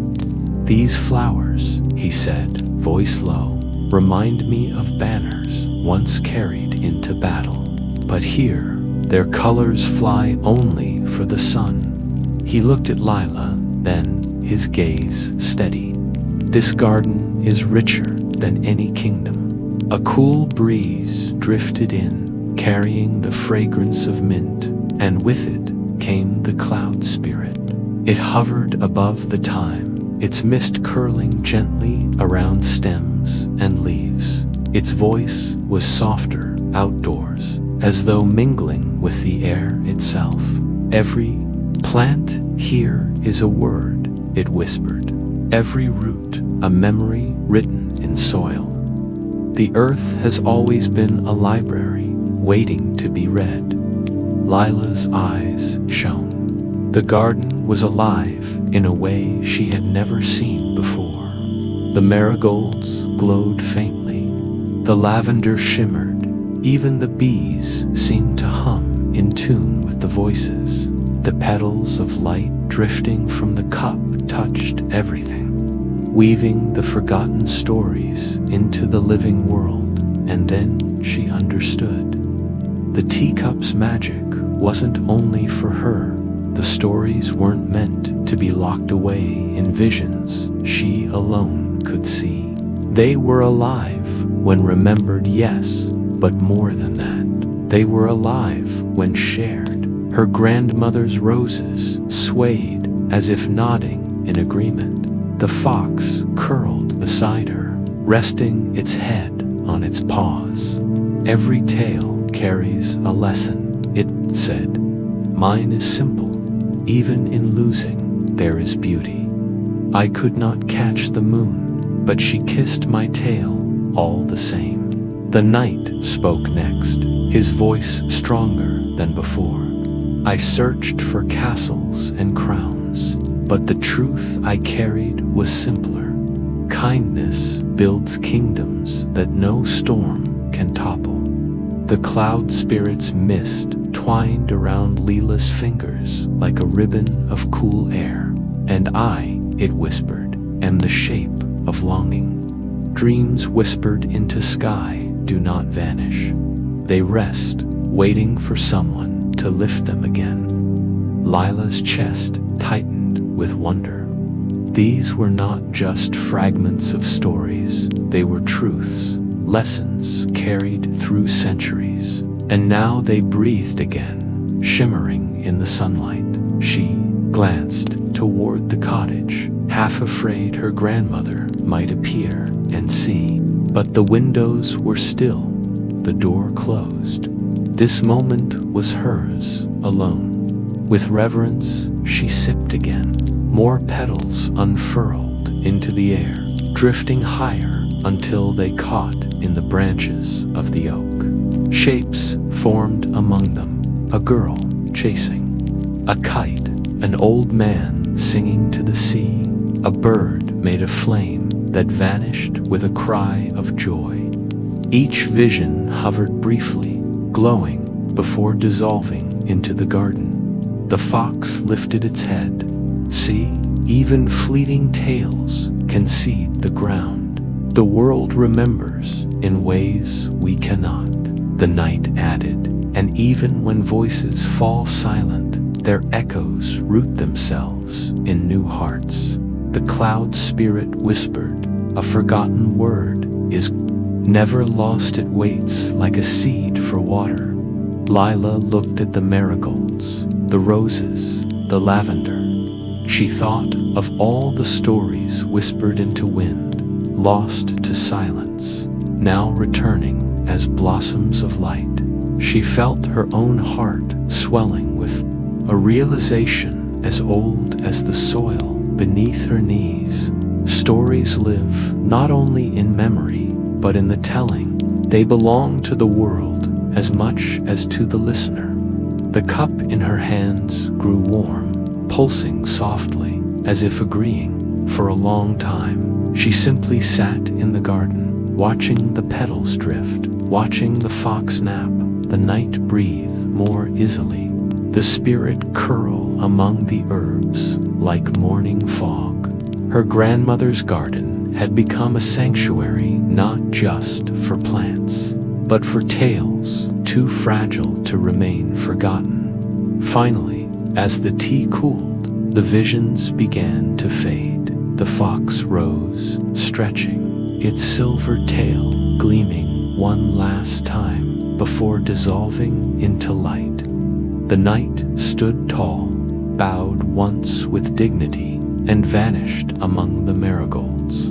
"These flowers," he said, voice low, "remind me of banners once carried into battle. But here, their colors fly only for the sun." He looked at Lila, then, his gaze steady. "This garden is richer than any kingdom." A cool breeze drifted in, carrying the fragrance of mint, and with it came the cloud spirit. It hovered above the thyme, its mist curling gently around stems and leaves. Its voice was softer outdoors, as though mingling with the air itself. "Every plant here is a word," it whispered. "Every root a memory written in soil. The earth has always been a library, waiting to be read." Lila's eyes shone. The garden was alive in a way she had never seen before. The marigolds glowed faintly. The lavender shimmered. Even the bees seemed to hum in tune with the voices. The petals of light drifting from the cup touched everything, weaving the forgotten stories into the living world. And then she understood. The teacup's magic wasn't only for her. The stories weren't meant to be locked away in visions she alone could see. They were alive when remembered, yes, but more than that. They were alive when shared. Her grandmother's roses swayed as if nodding in agreement. The fox curled beside her, resting its head on its paws. "Every tale carries a lesson," it said. "Mine is simple. Even in losing, there is beauty." I could not catch the moon, but she kissed my tail all the same. The knight spoke next, his voice stronger than before. "I searched for castles and crowns, but the truth I carried was simpler. Kindness builds kingdoms that no storm can topple." The cloud spirit's mist twined around Lila's fingers like a ribbon of cool air. "And I," it whispered, "am the shape of longing. Dreams whispered into sky do not vanish. They rest, waiting for someone to lift them again." Lila's chest tightened with wonder. These were not just fragments of stories. They were truths, lessons carried through centuries. And now they breathed again, shimmering in the sunlight. She glanced toward the cottage, half afraid her grandmother might appear and see. But the windows were still, the door closed. This moment was hers alone. With reverence, she sipped again. More petals unfurled into the air, drifting higher until they caught in the branches of the oak. Shapes formed among them, a girl chasing, a kite, an old man singing to the sea, a bird made of flame that vanished with a cry of joy. Each vision hovered briefly, glowing before dissolving into the garden. The fox lifted its head. "See, even fleeting tales can seed the ground. The world remembers in ways we cannot," the knight added. "And even when voices fall silent, their echoes root themselves in new hearts." The cloud spirit whispered, "A forgotten word is never lost. It waits like a seed for water." Lila looked at the marigolds, the roses, the lavender. She thought of all the stories whispered into wind, lost to silence, now returning as blossoms of light. She felt her own heart swelling with a realization as old as the soil beneath her knees. Stories live not only in memory, but in the telling. They belong to the world as much as to the listener. The cup in her hands grew warm, pulsing softly, as if agreeing. For a long time, she simply sat in the garden, watching the petals drift, watching the fox nap, the night breathe more easily, the spirit curl among the herbs like morning fog. Her grandmother's garden had become a sanctuary not just for plants, but for tales too fragile to remain forgotten. Finally, as the tea cooled, the visions began to fade. The fox rose, stretching, its silver tail gleaming one last time before dissolving into light. The knight stood tall, bowed once with dignity, and vanished among the marigolds.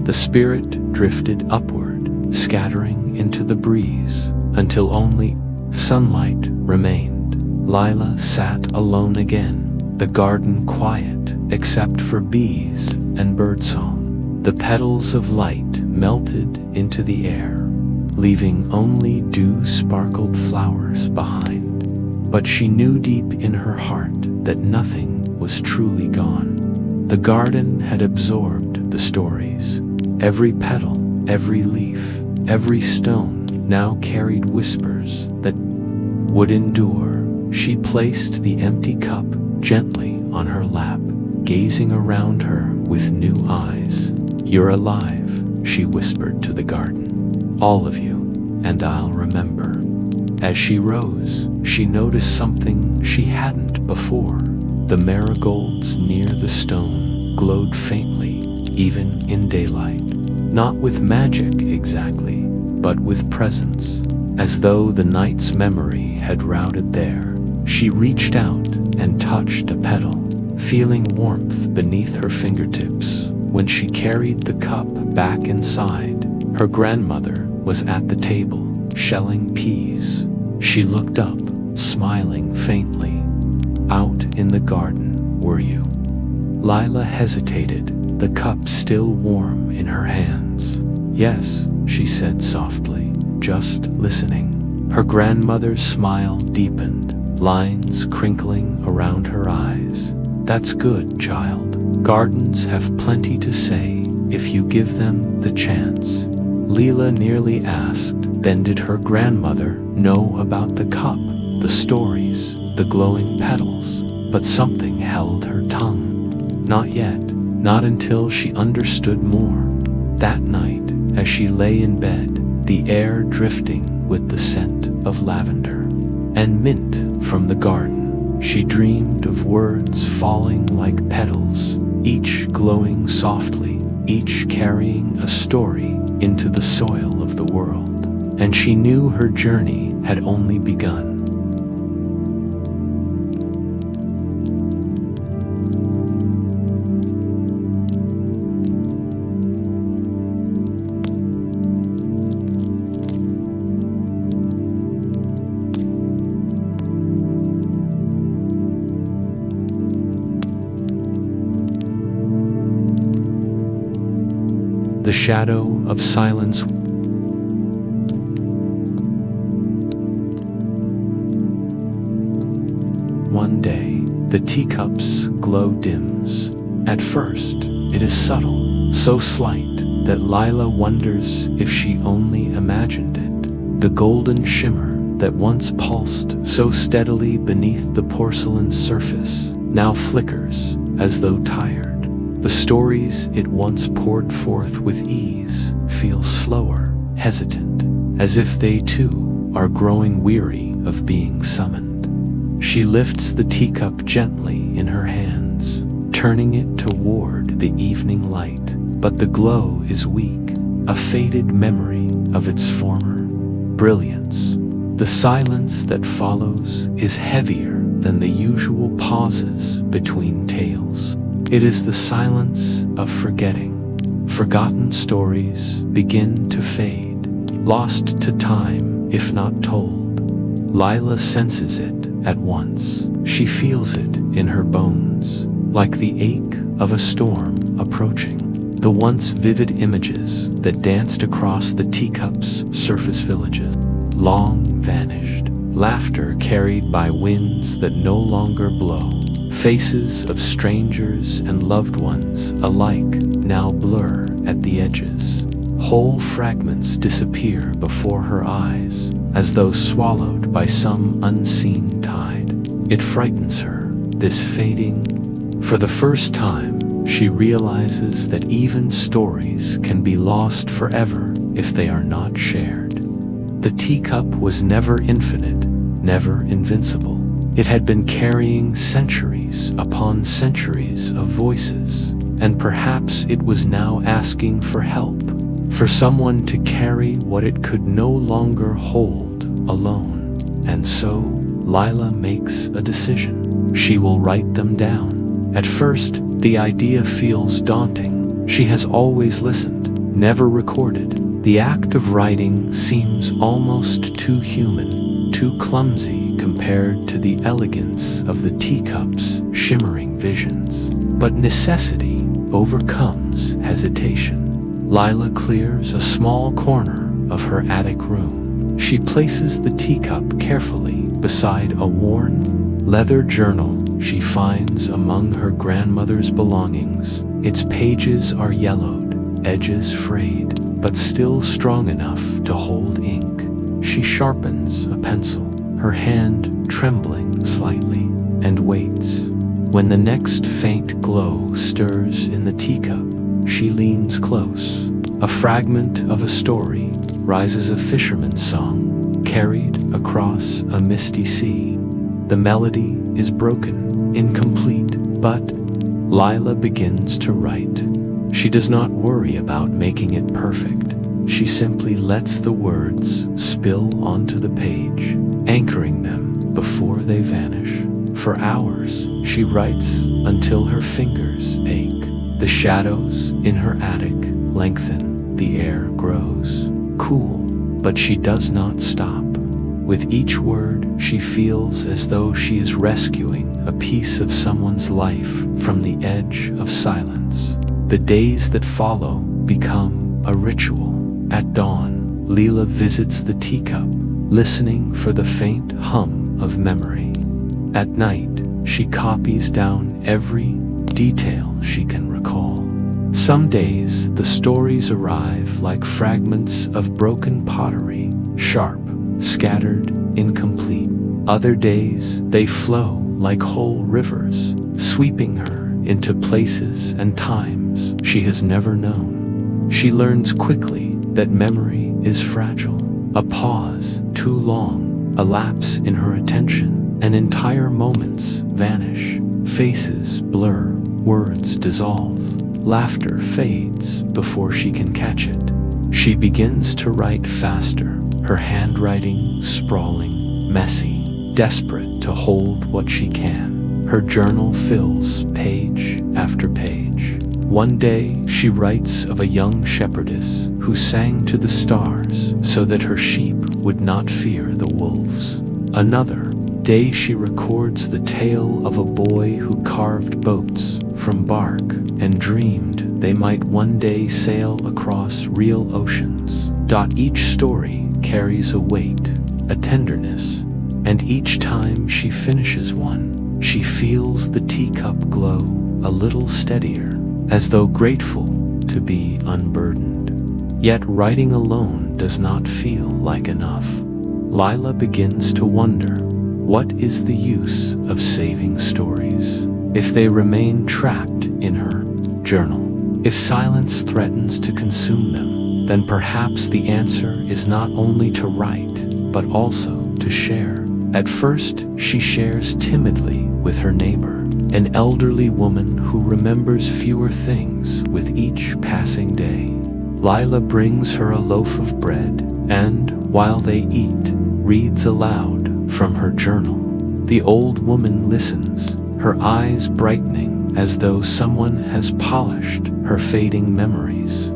The spirit drifted upward, scattering into the breeze, until only sunlight remained. Lila sat alone again, the garden quiet except for bees and birdsong. The petals of light melted into the air, leaving only dew-sparkled flowers behind. But she knew deep in her heart that nothing was truly gone. The garden had absorbed the stories. Every petal, every leaf, every stone now carried whispers that would endure. She placed the empty cup gently on her lap, gazing around her with new eyes. "You're alive," she whispered to the garden. "All of you, and I'll remember." As she rose, she noticed something she hadn't before. The marigolds near the stone glowed faintly, even in daylight. Not with magic exactly, but with presence, as though the night's memory had routed there. She reached out and touched a petal, feeling warmth beneath her fingertips. When she carried the cup back inside, her grandmother was at the table, shelling peas. She looked up, smiling faintly. "Out in the garden, were you?" Lila hesitated, the cup still warm in her hands. "Yes," she said softly, "just listening." Her grandmother's smile deepened, lines crinkling around her eyes. "That's good, child. Gardens have plenty to say if you give them the chance." Lila nearly asked, then did her grandmother know about the cup, the stories, the glowing petals? But something held her tongue. Not yet, not until she understood more. That night, as she lay in bed, the air drifting with the scent of lavender and mint from the garden, she dreamed of words falling like petals, each glowing softly, each carrying a story into the soil of the world. And she knew her journey had only begun. The shadow of silence. One day, the teacup's glow dims. At first, it is subtle, so slight that Lila wonders if she only imagined it. The golden shimmer that once pulsed so steadily beneath the porcelain surface now flickers as though tired. The stories it once poured forth with ease feel slower, hesitant, as if they too are growing weary of being summoned. She lifts the teacup gently in her hands, turning it toward the evening light, but the glow is weak, a faded memory of its former brilliance. The silence that follows is heavier than the usual pauses between tales. It is the silence of forgetting. Forgotten stories begin to fade, lost to time if not told. Lila senses it at once. She feels it in her bones, like the ache of a storm approaching. The once vivid images that danced across the teacup's surface villages, long vanished. Laughter carried by winds that no longer blow. Faces of strangers and loved ones alike now blur at the edges. Whole fragments disappear before her eyes, as though swallowed by some unseen tide. It frightens her, this fading. For the first time, she realizes that even stories can be lost forever if they are not shared. The teacup was never infinite, never invincible. It had been carrying centuries upon centuries of voices, and perhaps it was now asking for help, for someone to carry what it could no longer hold alone. And so, Lila makes a decision. She will write them down. At first, the idea feels daunting. She has always listened, never recorded. The act of writing seems almost too human, too clumsy compared to the elegance of the teacup's shimmering visions. But necessity overcomes hesitation. Lila clears a small corner of her attic room. She places the teacup carefully beside a worn, leather journal she finds among her grandmother's belongings. Its pages are yellowed, edges frayed, but still strong enough to hold ink. She sharpens a pencil, her hand trembling slightly, and waits. When the next faint glow stirs in the teacup, she leans close. A fragment of a story rises, a fisherman's song, carried across a misty sea. The melody is broken, incomplete, but Lila begins to write. She does not worry about making it perfect. She simply lets the words spill onto the page, anchoring them before they vanish. For hours, she writes until her fingers ache. The shadows in her attic lengthen, the air grows cool, but she does not stop. With each word, she feels as though she is rescuing a piece of someone's life from the edge of silence. The days that follow become a ritual. At dawn, Lila visits the teacup, listening for the faint hum of memory. At night, she copies down every detail she can recall. Some days, the stories arrive like fragments of broken pottery, sharp, scattered, incomplete. Other days, they flow like whole rivers, sweeping her into places and times she has never known. She learns quickly that memory is fragile. A pause too long, a lapse in her attention, and entire moments vanish. Faces blur, words dissolve, laughter fades before she can catch it. She begins to write faster, her handwriting sprawling, messy, desperate to hold what she can. Her journal fills page after page. One day, she writes of a young shepherdess who sang to the stars so that her sheep would not fear the wolves. Another day, she records the tale of a boy who carved boats from bark and dreamed they might one day sail across real oceans. Each story carries a weight, a tenderness, and each time she finishes one, she feels the teacup glow a little steadier, as though grateful to be unburdened. Yet writing alone does not feel like enough. Lila begins to wonder, what is the use of saving stories if they remain trapped in her journal? If silence threatens to consume them, then perhaps the answer is not only to write, but also to share. At first, she shares timidly with her neighbor, an elderly woman who remembers fewer things with each passing day. Lila brings her a loaf of bread, and, while they eat, reads aloud from her journal. The old woman listens, her eyes brightening as though someone has polished her fading memories.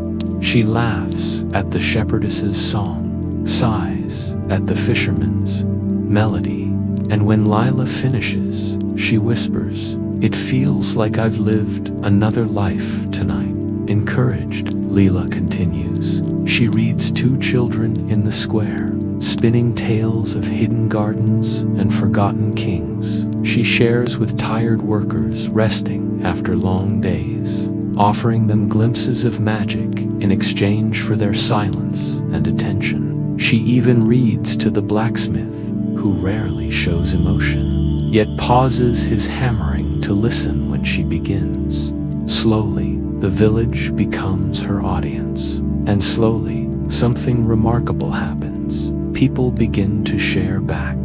She laughs at the shepherdess's song, sighs at the fisherman's melody, and when Lila finishes, she whispers, "It feels like I've lived another life tonight." Encouraged, Lila continues. She reads two children in the square, spinning tales of hidden gardens and forgotten kings. She shares with tired workers resting after long days, offering them glimpses of magic in exchange for their silence and attention. She even reads to the blacksmith, who rarely shows emotion, yet pauses his hammering to listen when she begins. Slowly, the village becomes her audience. And slowly, something remarkable happens. People begin to share back.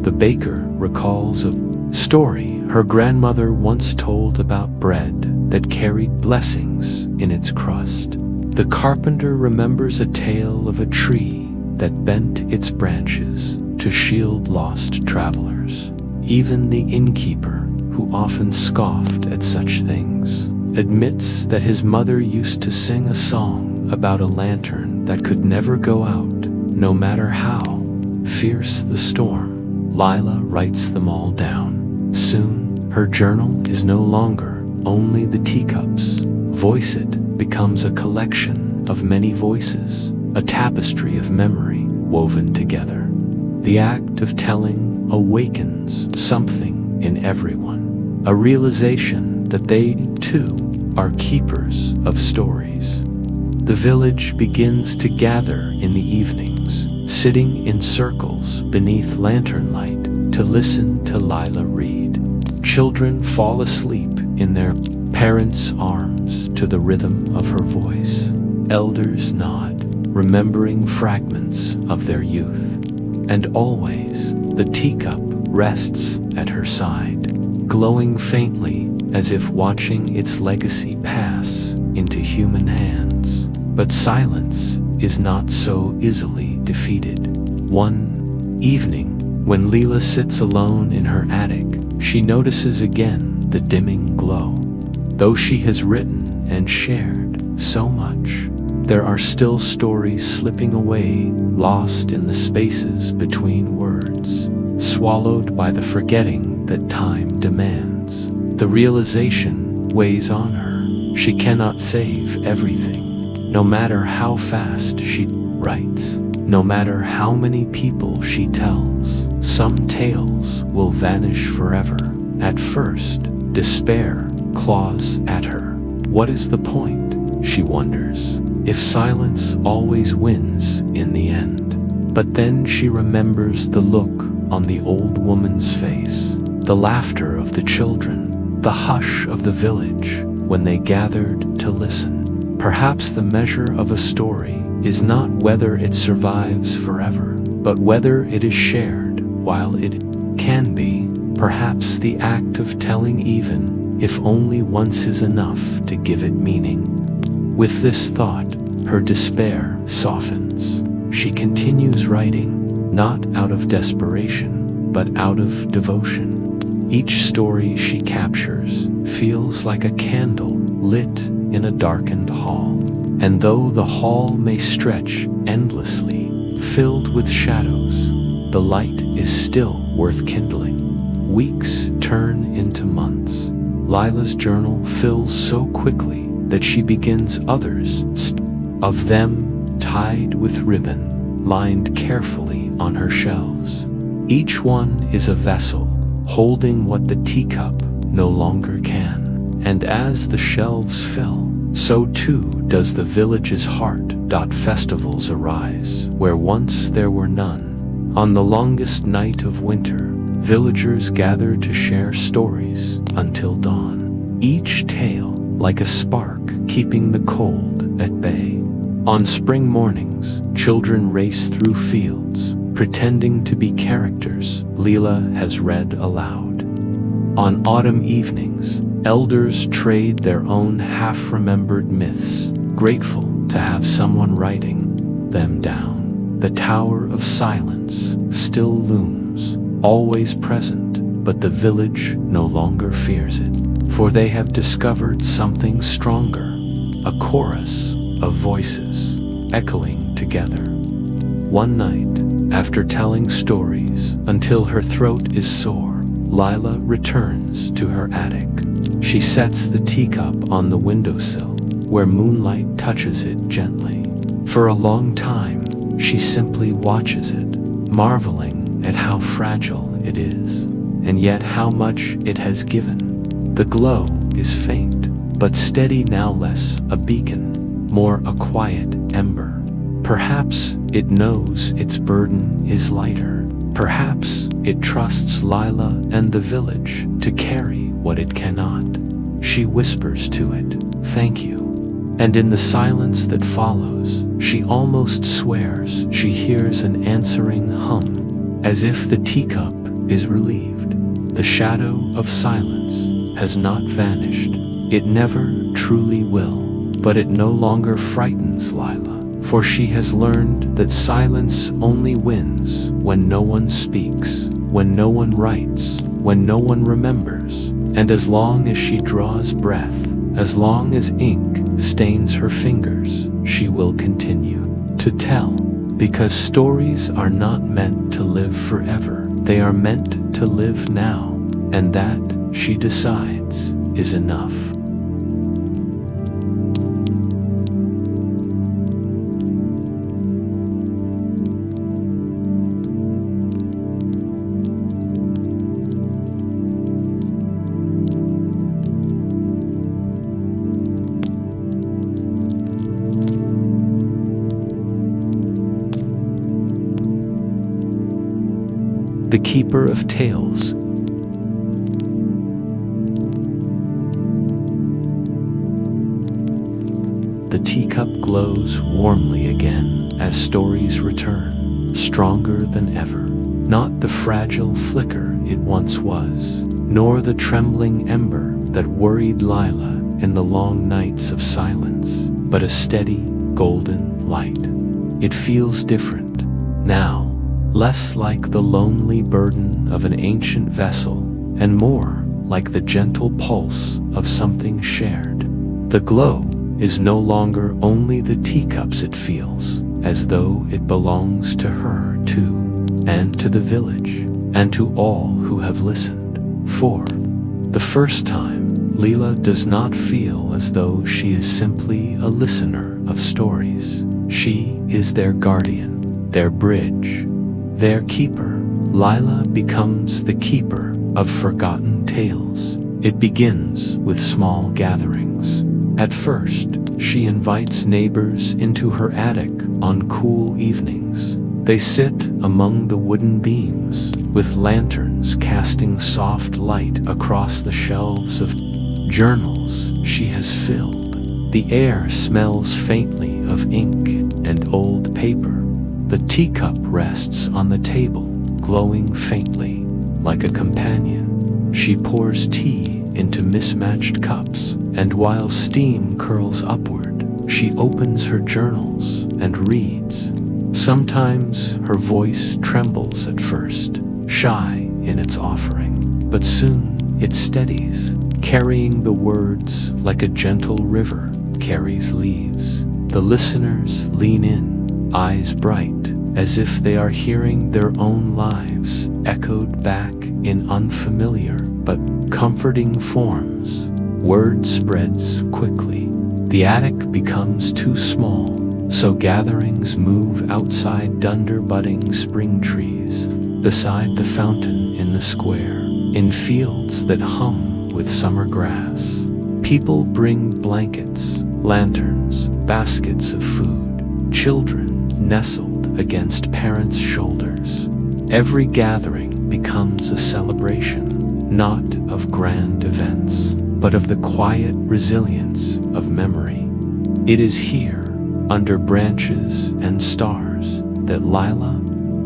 The baker recalls a story her grandmother once told about bread that carried blessings in its crust. The carpenter remembers a tale of a tree that bent its branches to shield lost travelers. Even the innkeeper, who often scoffed at such things, admits that his mother used to sing a song about a lantern that could never go out, no matter how fierce the storm. Lila writes them all down. Soon, her journal is no longer only the teacups. Voice It becomes a collection of many voices, a tapestry of memory woven together. The act of telling awakens something in everyone, a realization that they, too, are keepers of stories. The village begins to gather in the evenings, sitting in circles beneath lantern light to listen to Lila read. Children fall asleep in their parents' arms to the rhythm of her voice. Elders nod, remembering fragments of their youth. And always, the teacup rests at her side, glowing faintly as if watching its legacy pass into human hands. But silence is not so easily defeated. One evening, when Lila sits alone in her attic, she notices again the dimming glow. Though she has written and shared so much, there are still stories slipping away, lost in the spaces between words, swallowed by the forgetting that time demands. The realization weighs on her. She cannot save everything, no matter how fast she writes, no matter how many people she tells. Some tales will vanish forever. At first, despair claws at her. What is the point, she wonders, if silence always wins in the end? But then she remembers the look on the old woman's face, the laughter of the children, the hush of the village when they gathered to listen. Perhaps the measure of a story is not whether it survives forever, but whether it is shared while it can be. Perhaps the act of telling, even if only once, is enough to give it meaning. With this thought, her despair softens. She continues writing, not out of desperation, but out of devotion. Each story she captures feels like a candle lit in a darkened hall. And though the hall may stretch endlessly, filled with shadows, the light is still worth kindling. Weeks turn into months. Lila's journal fills so quickly that she begins others, of them tied with ribbon, lined carefully on her shelves. Each one is a vessel, holding what the teacup no longer can. And as the shelves fill, so too does the village's heart. Festivals arise, where once there were none. On the longest night of winter, villagers gather to share stories until dawn. Each tale like a spark keeping the cold at bay. On spring mornings, children race through fields, pretending to be characters Lila has read aloud. On autumn evenings, elders trade their own half-remembered myths, grateful to have someone writing them down. The Tower of Silence still looms, always present, but the village no longer fears it, for they have discovered something stronger, a chorus of voices echoing together. One night, after telling stories until her throat is sore, Lila returns to her attic. She sets the teacup on the windowsill, where moonlight touches it gently. For a long time, she simply watches it, marveling at how fragile it is, and yet how much it has given. The glow is faint, but steady, now less a beacon, more a quiet ember. Perhaps it knows its burden is lighter. Perhaps it trusts Lila and the village to carry what it cannot. she whispers to it, "Thank you." And in the silence that follows, she almost swears she hears an answering hum, as if the teacup is relieved. The shadow of silence has not vanished. It never truly will. But it no longer frightens Lila, for she has learned that silence only wins when no one speaks, when no one writes, when no one remembers. And as long as she draws breath, as long as ink stains her fingers, she will continue to tell, because stories are not meant to live forever. They are meant to live now, and that, she decides, is enough. The Keeper of Tales. The teacup glows warmly again as stories return, stronger than ever. Not the fragile flicker it once was, nor the trembling ember that worried Lila in the long nights of silence, but a steady, golden light. It feels different now. Less like the lonely burden of an ancient vessel, and more like the gentle pulse of something shared. The glow is no longer only the teacup's, it feels as though it belongs to her too, and to the village, and to all who have listened. For the first time, Lila does not feel as though she is simply a listener of stories. She is their guardian, their bridge, their keeper. Lila becomes the keeper of forgotten tales. It begins with small gatherings. At first, she invites neighbors into her attic on cool evenings. They sit among the wooden beams, with lanterns casting soft light across the shelves of journals she has filled. The air smells faintly of ink and old paper. The teacup rests on the table, glowing faintly, like a companion. She pours tea into mismatched cups, and while steam curls upward, she opens her journals and reads. Sometimes her voice trembles at first, shy in its offering, but soon it steadies, carrying the words like a gentle river carries leaves. The listeners lean in, eyes bright, as if they are hearing their own lives echoed back in unfamiliar but comforting forms. Word spreads quickly. The attic becomes too small, so gatherings move outside dunder budding spring trees, beside the fountain in the square, in fields that hum with summer grass. People bring blankets, lanterns, baskets of food. Children nestled against parents' shoulders. Every gathering becomes a celebration, not of grand events, but of the quiet resilience of memory. It is here, under branches and stars, that Lila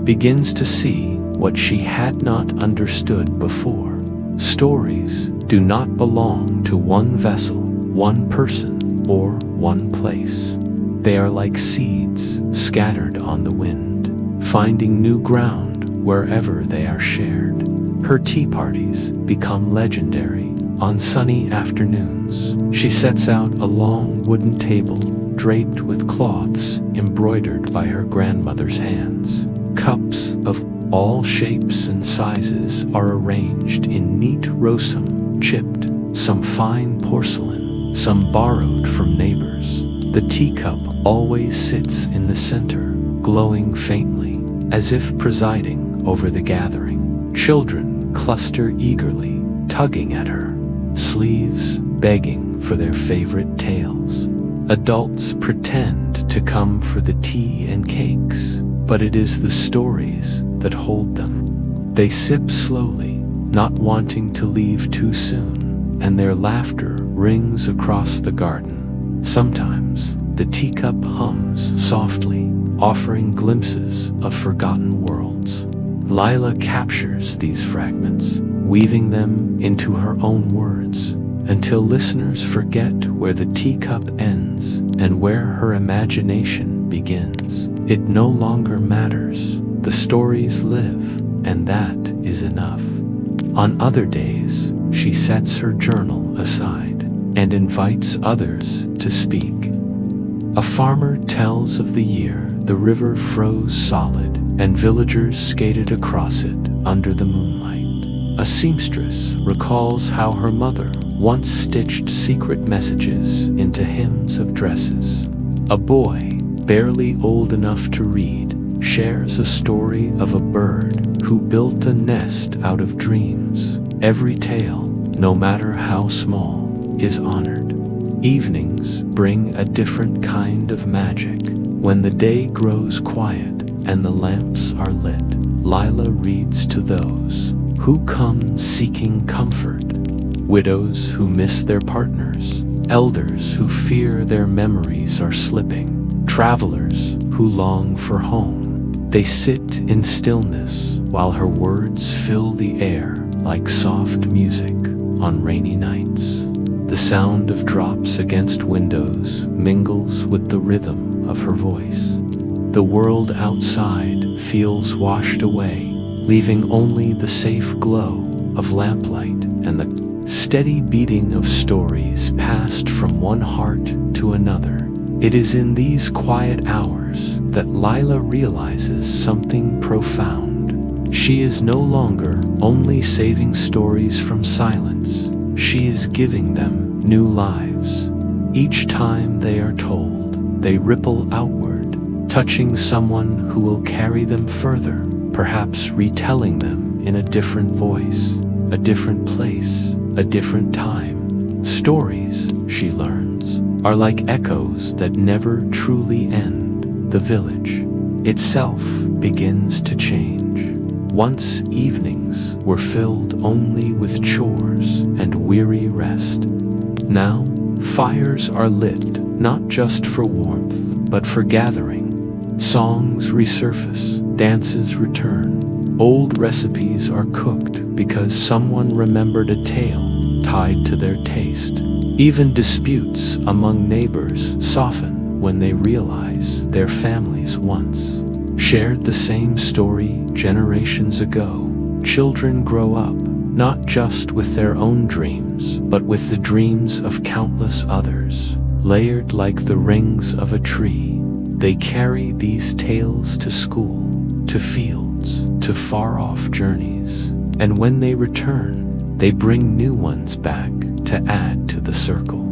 begins to see what she had not understood before. Stories do not belong to one vessel, one person, or one place. They are like seeds scattered on the wind, finding new ground wherever they are shared. Her tea parties become legendary. On sunny afternoons, she sets out a long wooden table draped with cloths embroidered by her grandmother's hands. Cups of all shapes and sizes are arranged in neat rosom, chipped, some fine porcelain, some borrowed from neighbors. The teacup always sits in the center, glowing faintly, as if presiding over the gathering. Children cluster eagerly, tugging at her sleeves, begging for their favorite tales. Adults pretend to come for the tea and cakes, but it is the stories that hold them. They sip slowly, not wanting to leave too soon, and their laughter rings across the garden. Sometimes, the teacup hums softly, offering glimpses of forgotten worlds. Lila captures these fragments, weaving them into her own words, until listeners forget where the teacup ends and where her imagination begins. It no longer matters. The stories live, and that is enough. On other days, she sets her journal aside and invites others to speak. A farmer tells of the year the river froze solid and villagers skated across it under the moonlight. A seamstress recalls how her mother once stitched secret messages into hymns of dresses. A boy, barely old enough to read, shares a story of a bird who built a nest out of dreams. Every tale, no matter how small, is honored. Evenings bring a different kind of magic. When the day grows quiet and the lamps are lit, Lila reads to those who come seeking comfort. Widows who miss their partners, elders who fear their memories are slipping, travelers who long for home. They sit in stillness while her words fill the air like soft music on rainy nights. The sound of drops against windows mingles with the rhythm of her voice. The world outside feels washed away, leaving only the safe glow of lamplight and the steady beating of stories passed from one heart to another. It is in these quiet hours that Lila realizes something profound. She is no longer only saving stories from silence. She is giving them new lives. Each time they are told, they ripple outward, touching someone who will carry them further, perhaps retelling them in a different voice, a different place, a different time. Stories, she learns, are like echoes that never truly end. The village itself begins to change. Once evenings were filled only with chores and weary rest. Now, fires are lit, not just for warmth, but for gathering. Songs resurface, dances return. Old recipes are cooked because someone remembered a tale tied to their taste. Even disputes among neighbors soften when they realize their families once shared the same story generations ago. Children grow up, not just with their own dreams, but with the dreams of countless others. Layered like the rings of a tree, they carry these tales to school, to fields, to far-off journeys. And when they return, they bring new ones back to add to the circle.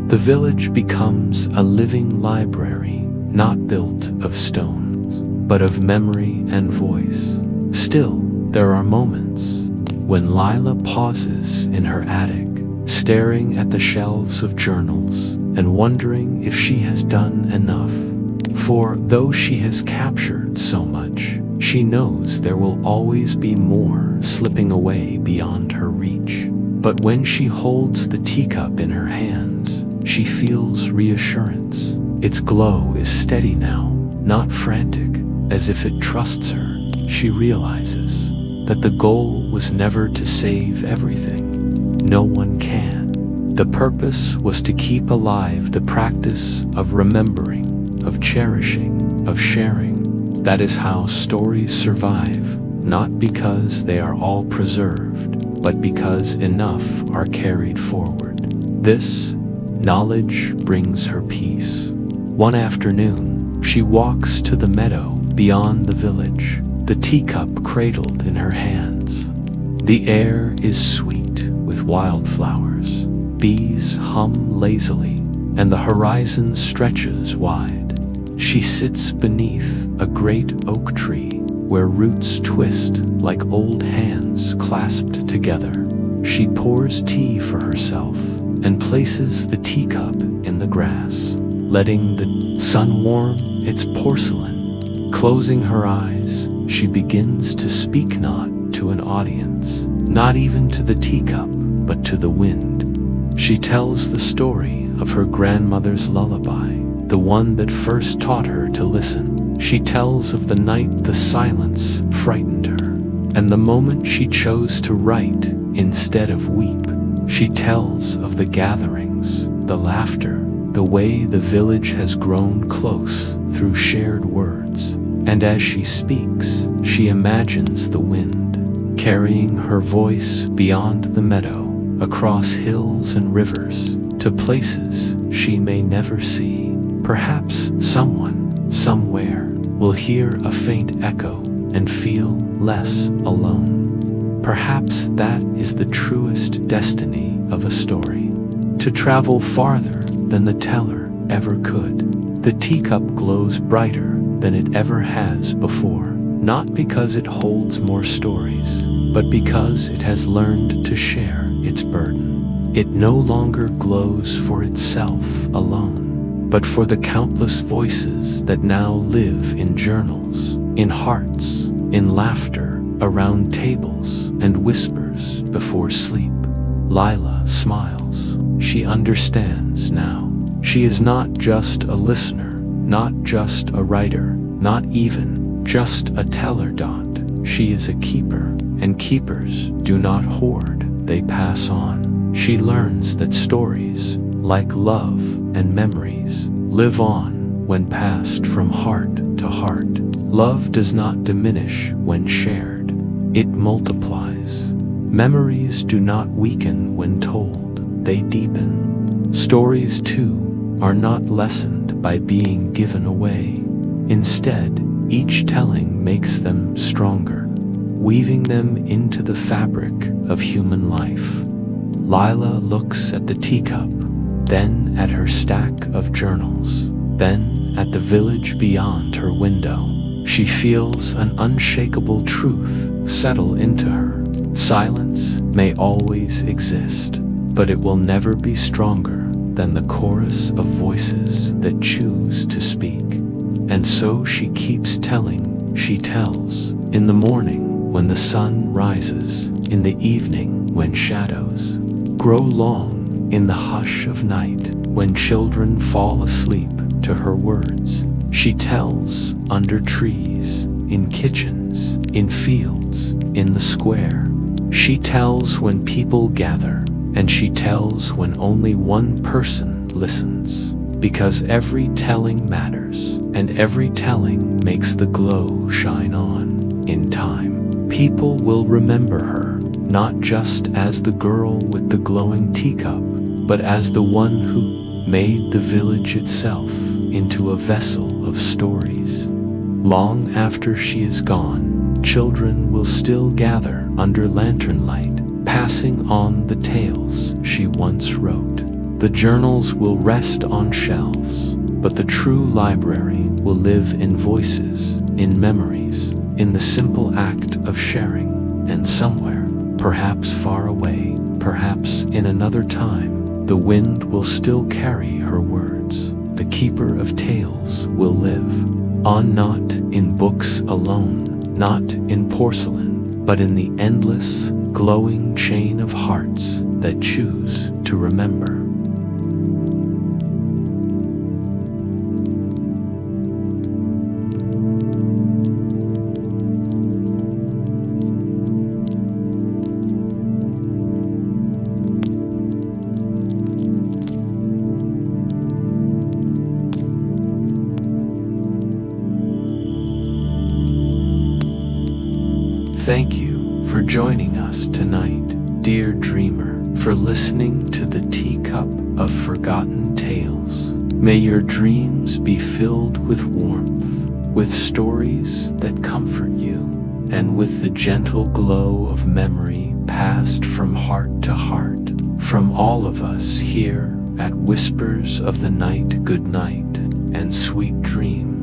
The village becomes a living library, not built of stones, but of memory and voice. Still, there are moments when Lila pauses in her attic, staring at the shelves of journals and wondering if she has done enough. For though she has captured so much, she knows there will always be more slipping away beyond her reach. But when she holds the teacup in her hands, she feels reassurance. Its glow is steady now, not frantic, as if it trusts her. She realizes that the goal was never to save everything. No one can. The purpose was to keep alive the practice of remembering, of cherishing, of sharing. That is how stories survive, not because they are all preserved, but because enough are carried forward. This knowledge brings her peace. One afternoon, she walks to the meadow beyond the village, the teacup cradled in her hands. The air is sweet with wildflowers. Bees hum lazily, and the horizon stretches wide. She sits beneath a great oak tree where roots twist like old hands clasped together. She pours tea for herself and places the teacup in the grass, letting the sun warm its porcelain. Closing her eyes, she begins to speak not to an audience, not even to the teacup, but to the wind, She tells the story of her grandmother's lullaby, the one that first taught her to listen. She tells of the night the silence frightened her, and the moment she chose to write instead of weep. She tells of the gatherings, the laughter, the way the village has grown close through shared words. And as she speaks, she imagines the wind, carrying her voice beyond the meadow, across hills and rivers, to places she may never see. Perhaps someone, somewhere, will hear a faint echo and feel less alone. Perhaps that is the truest destiny of a story, to travel farther than the teller ever could. The teacup glows brighter than it ever has before, not because it holds more stories, but because it has learned to share its burden. It no longer glows for itself alone, but for the countless voices that now live in journals, in hearts, in laughter, around tables, and whispers before sleep. Lila smiles. She understands now. She is not just a listener, not just a writer, not even just a teller. She is a keeper, and keepers do not hoard, they pass on. She learns that stories, like love and memories, live on when passed from heart to heart. Love does not diminish when shared, it multiplies. Memories do not weaken when told, they deepen. Stories, too, are not lessened by being given away. Instead, each telling makes them stronger, weaving them into the fabric of human life. Lila looks at the teacup, then at her stack of journals, then at the village beyond her window. She feels an unshakable truth settle into her. Silence may always exist, but it will never be stronger than the chorus of voices that choose to speak. And so she keeps telling. She tells, in the morning when the sun rises, in the evening when shadows grow long, in the hush of night when children fall asleep to her words. She tells under trees, in kitchens, in fields, in the square. She tells when people gather, and she tells when only one person listens, because every telling matters, and every telling makes the glow shine on. In time, people will remember her, not just as the girl with the glowing teacup, but as the one who made the village itself into a vessel of stories. Long after she is gone, children will still gather under lantern light, passing on the tales she once wrote. The journals will rest on shelves, but the true library will live in voices, in memories, in the simple act of sharing. And somewhere, perhaps far away, perhaps in another time, the wind will still carry her words. The keeper of tales will live on, not in books alone, not in porcelain, but in the endless, glowing chain of hearts that choose to remember. Thank you for joining us tonight, dear dreamer, for listening to the Teacup of Forgotten Tales. May your dreams be filled with warmth, with stories that comfort you, and with the gentle glow of memory passed from heart to heart. From all of us here at Whispers of the Night, good night and sweet dreams.